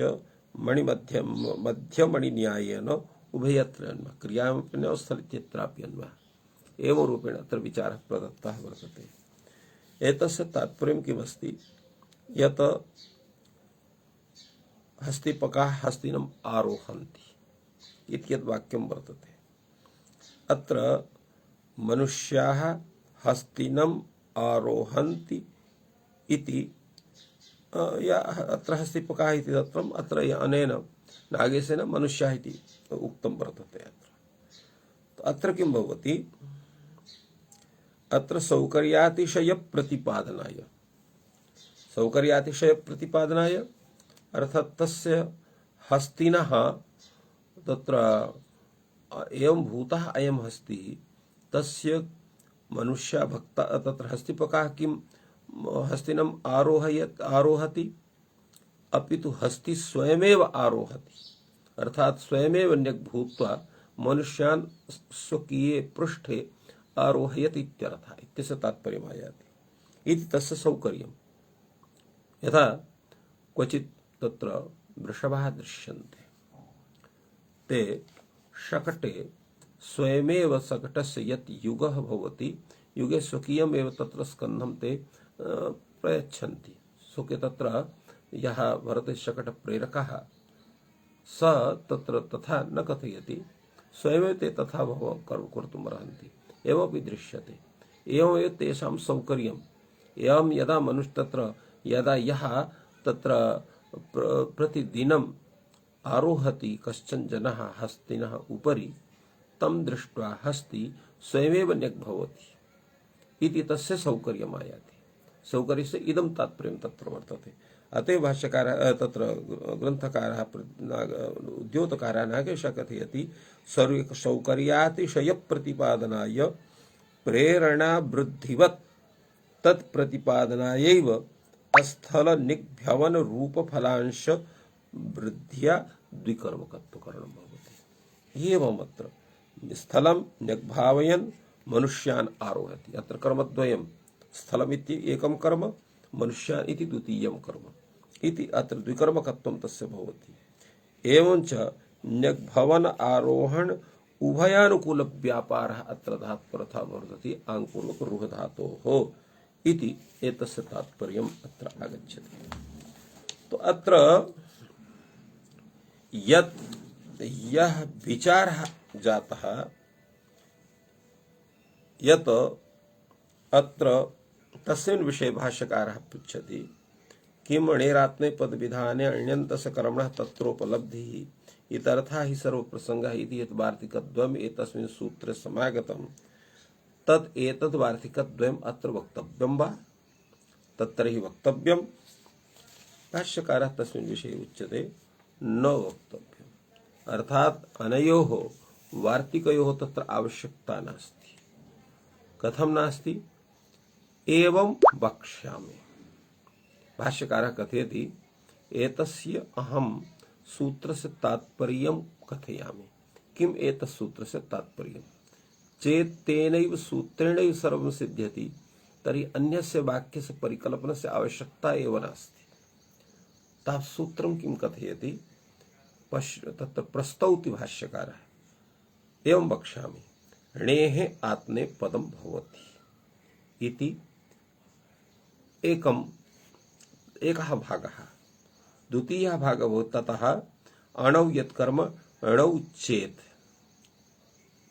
मध्यमणिन्यायेन उभयत्र अन्वयः क्रियामपि न स्थल इत्यत्रापि अन्वयः एवं रूपेण अत्र विचारः प्रदत्तः वर्तते। एतस्य तात्पर्यं किमस्ति यत् हस्तिपकाः हस्तिनम् आरोहन्ति इत्यत् वाक्यं वर्तते। अत्र मनुष्याः हस्तिनम् आरोहन्ति इति या अत्र हस्तिपकाः इति दत्तम्, अत्र अनेन नागेशेन मनुष्याः इति उक्तं वर्तते। अत्र किं भवति, अत्र सौकर्यातिशय अर्थात् तस्य हस्तिनः तत्र एवं भूतः अयं हस्तिः तस्य मनुष्य भक्त तत्र हस्तिपकाः किं हस्तिनम् आरोहति अपि तु हस्ति स्वयमेव आरोहति, अर्थात् स्वयमेव न्यग्भूत्वा मनुष्यान् स्वकीये पृष्ठे आरोहयति इत्यर्थः। इत्यस्य तात्पर्यम् आयाति इति तस्य सौकर्यम्। यथा क्वचित् तत्र वृषभाः दृश्यन्ते, ते शकटे स्वयमेव शकटस्य यत् युगः भवति युगे स्वकीयमेव तत्र स्कन्धं ते प्रयच्छन्ति। सुखे तत्र यः भरते शकटप्रेरकः स तत्र तथा न कथयति, स्वयमेव ते तथा कर्तुम् अर्हन्ति एवमपि दृश्यते। एवमेव तेषां सौकर्यम्। एवं यदा मनुष्य तत्र यदा यः तत्र प्रतिदिनम् आरोहति कश्चन जनः हस्तिनः उपरि, तं दृष्ट्वा हस्ति स्वयमेव न्यग्भवति इति तस्य सौकर्यम् आयाति। सौकर्यस्य इदं तात्पर्यं तत्र वर्तते। अतः भाष्यकारः तत्र ग्रन्थकारः उद्योतकारः नागेशः कथयति सौकर्यातिशय प्रतिपादनाय प्रेरणावृद्धिवत् तत्प्रतिपादनायैव स्थल निग्भवन रूप फलांश वृद्धिया द्विकर्मकत्वकरणं भवति। एवमत्र स्थलं न्यग्भावयन् मनुष्यान् आरोहति। अत्र कर्मद्वयं, स्थलमिति एकं कर्म, मनुष्यान् इति द्वितीयं कर्म इति अत्र द्विकर्मकत्वं तस्य भवति। एवञ्च न्यग्भवन आरोहण उभयानुकूल व्यापारः अत्र धात्वर्थः वर्तते आङ्पूर्वक रुह धातोः इति एतस्य तात्पर्यम् अत्र आगच्छति। तो अत्र यः विचारः जातः यत् अत्र तस्मिन् विषये भाष्यकारः पृच्छति किं अणेरात्मे पदविधाने अण्यन्तस्य कर्मणः तत्रोपलब्धिः इत्यर्थः हि सर्वप्रसङ्गः इति यत् वार्तिकद्वयम् एतस्मिन् सूत्रे समागतं तत् एतद् वार्तिकद्वयम् अत्र वक्तव्यं वा तत्तर्हि वक्तव्यं। भाष्यकारः तस्मिन् विषये उच्यते न वक्तव्यम्, अर्थात् अनयोः वार्तिकयोः तत्र आवश्यकता नास्ति। कथं नास्ति? एवं वक्ष्यामि। भाष्यकारः कथयति एतस्य अहं सूत्रस्य तात्पर्यं कथयामि। किम् एतस्य सूत्रस्य तात्पर्यं? चेत् तेनैव सूत्रेणैव सर्वं सिद्ध्यति तर्हि अन्यस्य वाक्यस्य परिकल्पनस्य आवश्यकता एव नास्ति। तत् सूत्रं किं कथयति तत्र प्रस्तौति भाष्यकारः एवं वक्ष्यामि णेः आत्ने पदं भवति इति एकः भागः। द्वितीयः भागः भवति ततः अणौ यत्कर्म अणौ चेत्,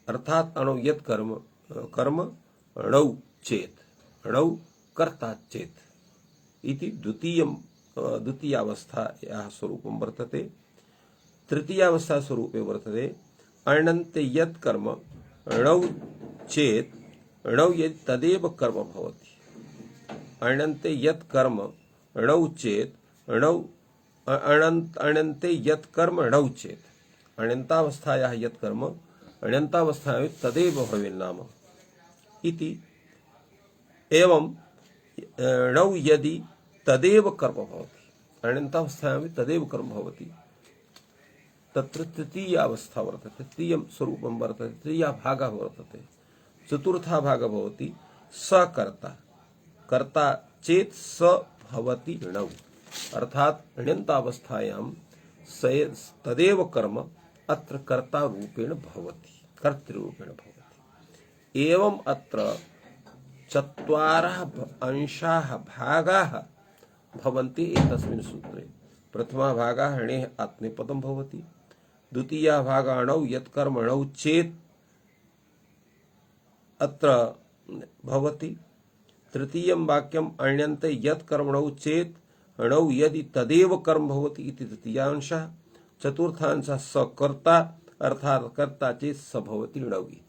अर्थात् अणौ यत्कर्म कर्म अणौ चेत्, अणौ कर्ता चेत् इति द्वितीयावस्थायाः स्वरूपं वर्तते। तृतीयावस्था स्वरूपे वर्तते अणन्ते यत् कर्म अणौ चेत् णौ यदि तदेव कर्म भवति अण्यन्ते यत् कर्म णौ चेत् णौ अण्यन्ते यत् कर्म णौ चेत् अण्यन्तावस्थायाः यत् कर्म अण्यन्तावस्थायां तदेव भवेन्नाम इति एवं णौ यदि तदेव कर्म भवति अण्यन्तावस्थायां तदेव कर्म भवति तत्र तृतीया अवस्था वर्तते तृतीयं स्वरूपं वर्तते तृतीया भागः वर्तते चतुर्था भागः भवति सकर्ता कर्ता चेत स भवति णौ अर्थात अण्यन्तावस्थायां तदेव कर्म अत्र कर्ता रूपेण भवति कर्तृरूपेण भवति एवं अत्र चत्वारः अंशाः भागाः भवन्ति एतस्मिन् सूत्रे प्रथमा भागः णेः आत्मनेपदं भवति द्वितीया भागः णौ यत् कर्म णौ चेत् अत्र भवति तृतीयं वाक्यम् अण्यन्ते यत् कर्म णौ चेत् णौ यदि तदेव कर्म भवति इति तृतीयांशः चतुर्थांशः स कर्ता अर्थात् कर्ता चेत् स भवति णौ इति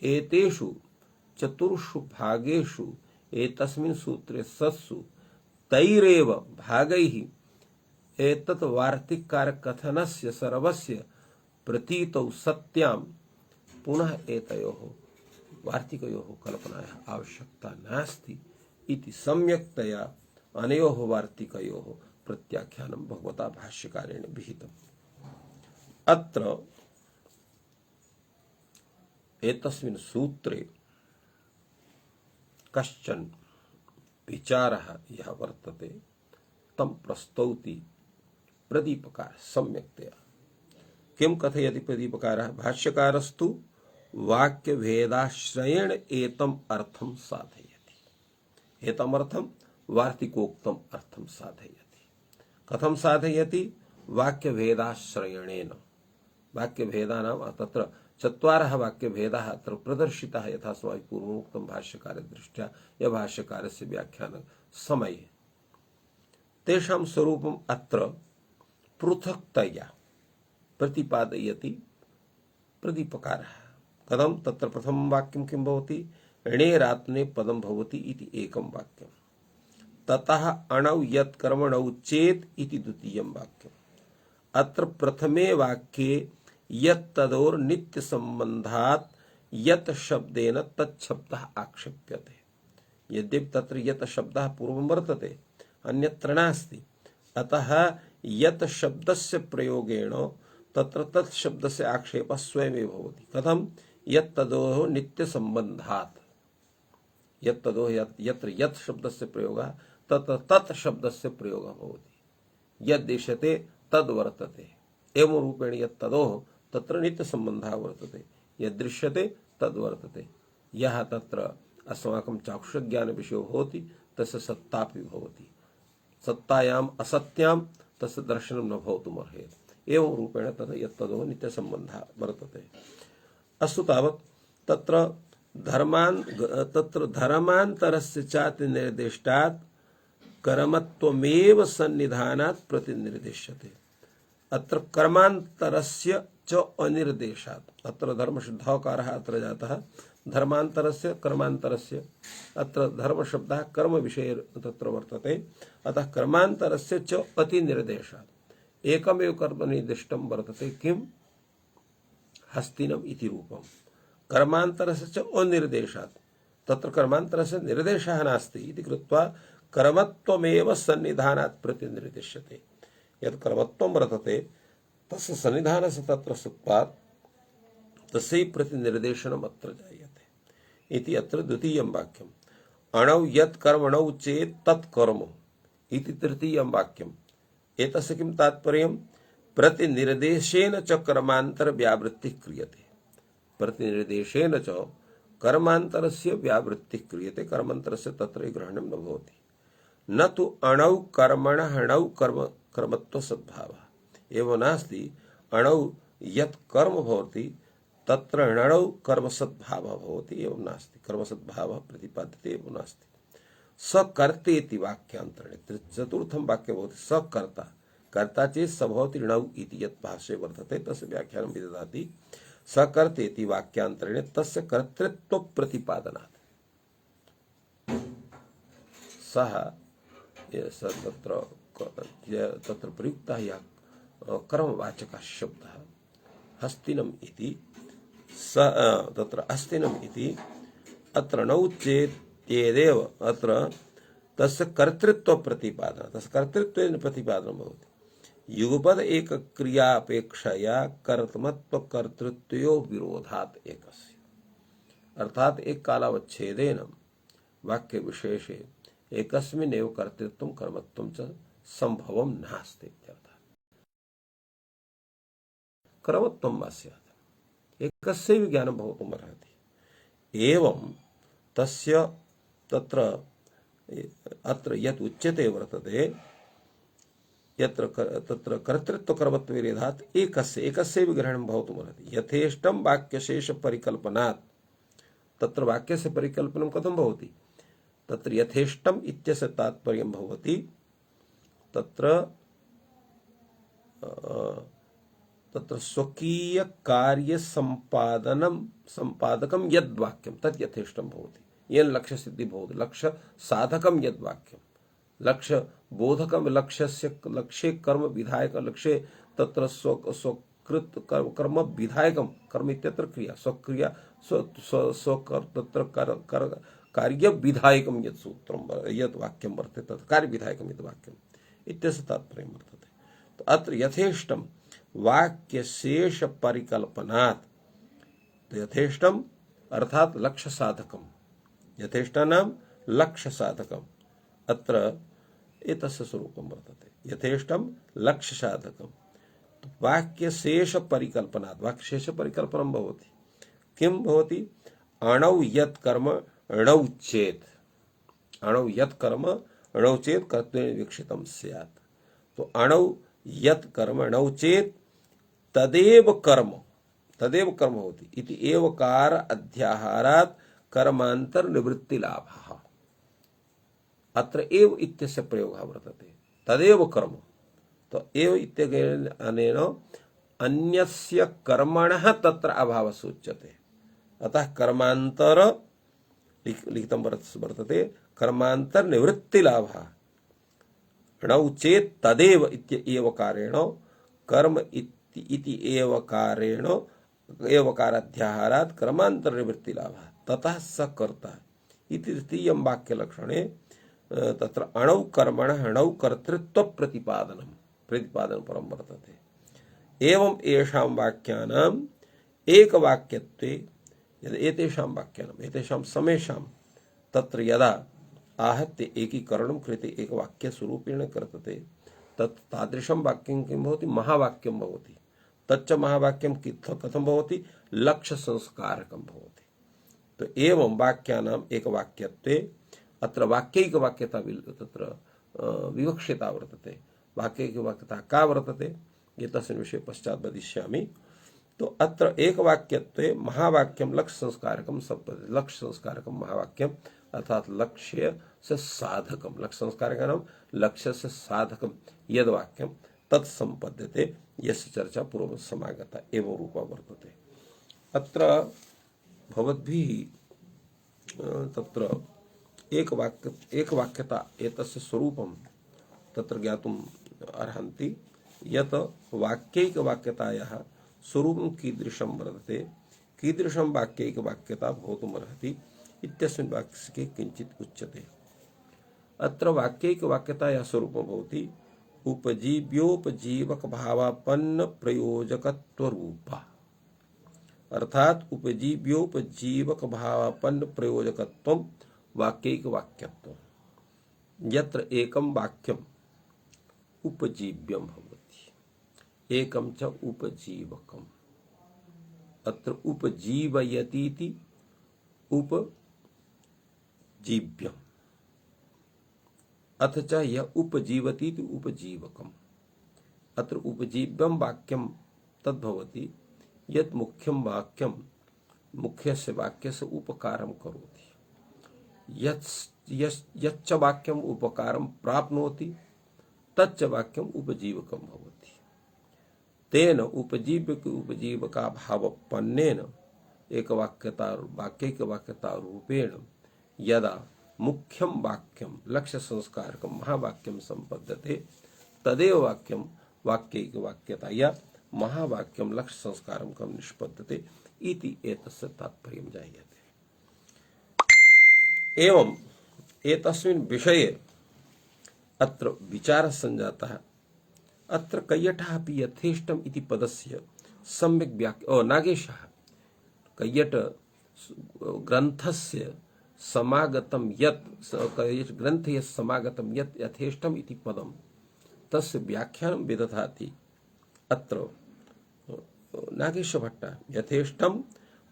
एतेषु चतुर्षु भागेषु एतस्मिन् सूत्रे सत्सु तैरेव भागैः एतत् वार्तिककारकथनस्य सर्वस्य प्रतीतौ सत्यां पुनः एतयोः वार्तिकयोः कल्पनायाः आवश्यकता नास्ति इति सम्यक्तया अनयोः वार्तिकयोः प्रत्याख्यानं भगवता भाष्यकारेण विहितम् अत्र एतस्मिन् सूत्रे कश्चन विचारः यः वर्तते तं प्रस्तौति प्रदीपकार सम्यक्तया किं कथयति प्रदीपकारः भाष्यकारस्तु वाक्यभेदाश्रयेण एतम् अर्थं साधयति एतम् अर्थं वार्तिकोक्तम् अर्थं साधयति कथं साधयति वाक्यभेदाश्रयणेन वाक्यभेदानां तत्र चत्वारः वाक्यभेदाः अत्र प्रदर्शिताः यथा अस्माभिः पूर्वमुक्तं भाष्यकारदृष्ट्या या भाष्यकारस्य व्याख्यानसमये तेषां स्वरूपम् अत्र पृथक्तया प्रतिपादयति प्रदीपकारः कथं तत्र प्रथमं वाक्यं किं भवति णेरात्मने पदं भवति इति एकं वाक्यं ततः अणौ यत् कर्मणौ चेत् इति द्वितीयं वाक्यम् अत्र प्रथमे वाक्ये यत् तदोर नित्य संबंधात् यत् शब्देन तत् शब्दः आक्षेप्यते यद्यपि तत्र यत् शब्दः पूर्वं वर्तते अन्यत्र नास्ति अतः यत् शब्दस्य प्रयोगेण तत्र तत् शब्दस्य आक्षेपः स्वयमेव भवति कथं यत् तदोः नित्य संबंधात् यत् तदोः यत्र यत् शब्दस्य प्रयोगः तत्र तत् शब्दस्य प्रयोगः भवति यद्देश्यते तद् वर्तते एवं रूपेण यत् तदोः तत्र नित्य संबंधः वर्तते यदृश्यते तद् वर्तते यः तत्र अस्माकं चाक्षुषज्ञान विषयो भवति तस्य सत्तापि भवति सत्तायाम् असत्यां तस्य दर्शनं न भवितुमर्हेत् एवं रूपेण तद् यत् तदोः नित्य संबंधः वर्तते अस्तु तावत् तत्र धर्मान्तरस्य चाति निर्दिष्टात् कर्मत्वमेव सन्निधानात् प्रतिनिर्दिश्यते अत्र कर्मान्तरस्य च अनिर्देशात् अत्र धर्मशब्दाकारः अत्र जातः धर्मान्तरस्य कर्मान्तरस्य अत्र धर्मशब्दः कर्म विषये तत्र वर्तते अतः कर्मान्तरस्य च अतिनिर्देशात् एकमेव कर्म निर्दिष्टं वर्तते किं हस्तिनम् इति रूपं कर्मान्तरस्य च अनिर्देशात् तत्र कर्मान्तरस्य निर्देशः नास्ति इति कृत्वा कर्मत्वमेव सन्निधानात् प्रतिनिर्दिश्यते यत् कर्मत्वं वर्तते तस्य सन्निधानस्य तत्र सत्त्वात् तस्य प्रतिनिर्देशनम् अत्र जायते इति अत्र द्वितीयं वाक्यम् अणौ यत् कर्मणौ चेत् तत् कर्म इति तृतीयं वाक्यम् एतस्य किं तात्पर्यं प्रतिनिर्देशेन च कर्मान्तर व्यावृत्तिः क्रियते प्रतिनिर्देशेन च कर्मान्तरस्य व्यावृत्तिः क्रियते कर्मान्तरस्य तत्र ग्रहणं न भवति न तु अणौ कर्मणः अणौ कर्मत्व सद्भावः एवं नास्ति अणौ यत् कर्म भवति तत्र अणौ कर्म सद्भावः भवति एवं नास्ति कर्म सद्भावः प्रतिपाद्यते एवं नास्ति सकर्तेति वाक्यान्तरे चतुर्थं वाक्यं भवति सकर्ता कर्ता चेत् स भवति णौ इति यत् भाष्ये वर्तते तस्य व्याख्यानं विदधाति सकर्तेति वाक्यांतरेण तस्य कर्तृत्व प्रतिपादनात् सः तत्र तत्र प्रयुक्तः यः कर्मवाचकः शब्दः हस्तिनम् इति तत्र हस्तिनम् इति अत्र न उच्येदेव अत्र तस्य कर्तृत्व प्रतिपादनं तस्य कर्तृत्वेन प्रतिपादनं भवति युगपद एक क्रियापेक्षया कर्तृत्व कर्तृत्वयोः विरोधात् एकस्य अर्थात एक कालावच्छेदेन वाक्य विशेषे एकस्मिन्नेव कर्तृत्वं कर्मत्वं च संभवं नास्ति इत्यर्थः कर्मत्वं वा स्यात् एकस्यैव ज्ञानं भवितुम् अर्हति एवं तस्य तत्र अत्र यत् उच्यते वर्तते यत्र तत्र कर्तृत्व कर्मत्व विरोधात् एकस्यैव ग्रहणं भवितुम् अर्हति यथेष्टं वाक्यशेष परिकल्पनात् तत्र वाक्यस्य परिकल्पनं कथं भवति तत्र यथेष्टम् इत्यस्य तात्पर्यं भवति तत्र तत्र स्वकीय कार्य संपादकं यद् वाक्यं तत् यथेष्टं भवति येन लक्ष्य सिद्धि भवति लक्ष्य साधकं यद् वाक्यं लक्ष्य बोधकं लक्ष्यस्य लक्ष्ये कर्म विधायक लक्ष्ये तत्र स्वकृत कर्म विधायकं कर्म इत्यत्र क्रिया स्वक्रिया तत्र कार्य विधायकं यत् सूत्रं यत् वाक्यं वर्तते तत् कार्य विधायकं यत् वाक्यम् इत्यस्य तात्पर्यं वर्तते तो अत्र यथेष्टं वाक्यशेष परिकल्पनात् तो यथेष्टम् अर्थात लक्ष्य साधकम् यथेष्टानां लक्ष्य साधकम् अत्र एतस्य स्वरूपं वर्तते यथेष्टं लक्ष्य साधकम् वाक्यशेष परिकल्पनात् वाक्यशेष परिकल्पनं भवति किं भवति अणौ यत् कर्म अणौ चेत् अणौ यत् कर्म अणौ चेत् कर्तव्येन वीक्षितं स्यात् तो अणौ यत् कर्म अणौ चेत् तदेव कर्म भवति इति एवकार अध्याहारात् कर्मांतर निवृत्ति लाभः अत्र एव इत्यस्य प्रयोगः वर्तते तदेव कर्म तो एव इत्यनेन अनेन अन्यस्य कर्मणः तत्र अभावः सूच्यते अतः कर्मांतर लिखितं वर्तते कर्मांतर निवृत्ति लाभः णौ चेत् तदेव इत्येवकारेण कर्म इति एवकारेण एवकाराध्याहारात् कर्मांतर निवृत्ति लाभः ततः स कर्ता इति तृतीयं वाक्यलक्षणे तत्र अणौ कर्मणः अणौ कर्तृत्व प्रतिपादन परं वर्तते एवं येषां वाक्यानाम् एकवाक्यत्वे एतेषां वाक्यानाम् एतेषां समेषां तत्र यदा आहत्य एकीकरणं कृते एकवाक्यस्वरूपेण कर्तते तत् तादृशं वाक्यं किं भवति महावाक्यं भवति तच्च महावाक्यं कथं भवति लक्ष्य संस्कारकं भवति तो एवं वाक्यानाम् एकवाक्यत्वे अत्र वाक्यैकवाक्यता तत्र विवक्षिता वर्तते वाक्यैकवाक्यता का वर्तते एतस्मिन् विषये पश्चात् वदिष्यामि तो अत्र एकवाक्यत्वे महावाक्यं लक्ष्य संस्कारकं संपद्यते लक्ष्य संस्कारकं महावाक्यं अर्थात लक्ष्य से साधकं लक्ष्य संस्कारकं नाम लक्ष्य से साधकं यद् वाक्यं तत् संपद्यते यस्य चर्चा पूर्वं समागता एवं रूपा वर्तते अत्र भवद्भिः तत्र एकवाक्यता एतस्य स्वरूपं तत्र ज्ञातुम् अर्हन्ति यत् वाक्यैकवाक्यतायाः स्वरूपं कीदृशं वर्तते कीदृशं वाक्यैकवाक्यता भवितुमर्हति इत्यस्मिन् वाक्ये किञ्चित् उच्यते अत्र वाक्यैकवाक्यतायाः स्वरूपं भवति उपजीव्योपजीवक भावापन्न प्रयोजकत्वरूपा अर्थात उपजीव्योपजीवक भावापन्न प्रयोजकत्वं वाक्यैकवाक्यत्वं यत्र एकं वाक्यम् उपजीव्यं भवति एकं च उपजीवकम् अत्र उपजीवयतीति उपजीव्यम् अथ च यः उपजीवतीति उपजीवकम् अत्र उपजीव्यं वाक्यं तद्भवति यत् मुख्यं वाक्यं मुख्यस्य वाक्यस्य उपकारं करोति यच्च वाक्यम् उपकारं प्राप्नोति तच्च वाक्यम् उपजीवकं भवति तेन उपजीवका भावपन्नेन एक वाक्यता रूपेण यदा मुख्यम वाक्यम लक्ष्य संस्कारकम महावाक्यम संपद्यते तदेव वाक्यम वाक्यैक वाक्यताया महावाक्यम लक्ष्य संस्कारम कम निष्पद्यते इति एतस्य तात्पर्यं जायते। एवं एतस्मिन् विषये अत्र विचारः सञ्जातः। अत्र कैयटः अपि यथेष्टम् इति पदस्य सम्यक् व्याख्या नागेशः कैयट ग्रन्थस्य समागतं यत् ग्रन्थे समागतं यत् यथेष्टम् इति पदं तस्य व्याख्यानं विदधाति। अत्र नागेशभट्टः यथेष्टं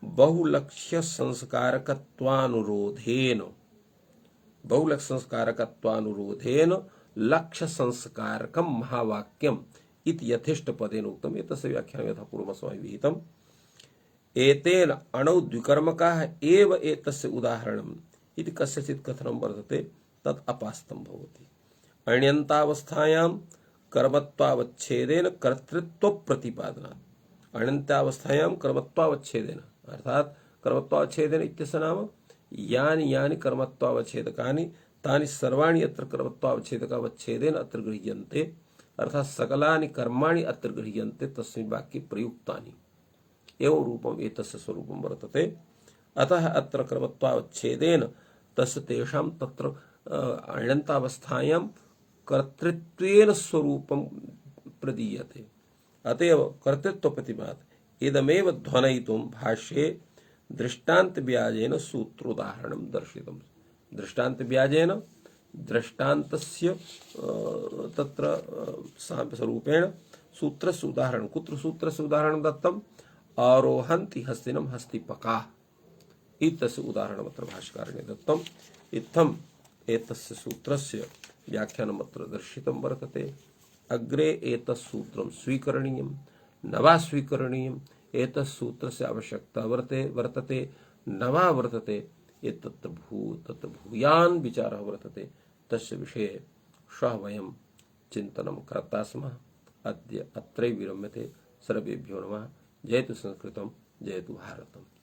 बहुलक्ष्य संस्कारकत्वानुरोधेन लक्ष्य संस्कारकं महावाक्यम इति यथेष्ट पदेन उक्तम्। एतस्य व्याख्यानं यथा पूर्वमस्माभिः विहितम्। एतेन अणौ द्विकर्मकाः एव एतस्य उदाहरणम् इति कस्यचित् कथनं वर्तते तत् अपास्तं भवति। अण्यन्तावस्थायां कर्मत्वावच्छेदेन कर्तृत्व प्रतिपादनात् अण्यन्तावस्थायां कर्मत्वावच्छेदेन अर्थात कर्मत्वावच्छेदेन इत्यस्य नाम यानि यानि कर्मत्वावच्छेदकानि तानि सर्वाणि अत्र कर्मत्वावच्छेदकावच्छेदेन अत्र गृह्यन्ते अर्थात सकलानि कर्माणि अत्र गृह्यन्ते तस्मिन् वाक्ये प्रयुक्तानि एवं रूपम् एतस्य स्वरूपं वर्तते। अतः अत्र कर्मत्वावच्छेदेन तस्य तेषां तत्र अण्यन्तावस्थायां कर्तृत्वेन स्वरूपं प्रदीयते। अतएव कर्तृत्व प्रतिपाद इदमेव ध्वनयितुं भाष्ये दृष्टान्त व्याजेन सूत्रोदाहरणं दर्शितम्। दृष्टान्त व्याजेन दृष्टान्तस्य तत्र स्वरूपेण सूत्रस्य उदाहरणं कुत्र सूत्रस्य उदाहरणं दत्तम् आरोहन्ति हस्तिनं हस्तिपकाः इत्यस्य उदाहरणम् अत्र भाष्यकारेण दत्तम्। इत्थम् एतस्य सूत्रस्य व्याख्यानम् अत्र दर्शितं वर्तते। अग्रे एतत् सूत्रं स्वीकरणीयं न वा स्वीकरणीयम् एतत् सूत्रस्य आवश्यकता वर्तते न वा वर्तते एतत् तत्र भूयान् विचारः वर्तते। तस्य विषये श्वः वयं चिन्तनं कर्ता स्मः। अद्य अत्रैव विरम्यते। सर्वेभ्यो नमः। जयतु संस्कृतं जयतु भारतम्।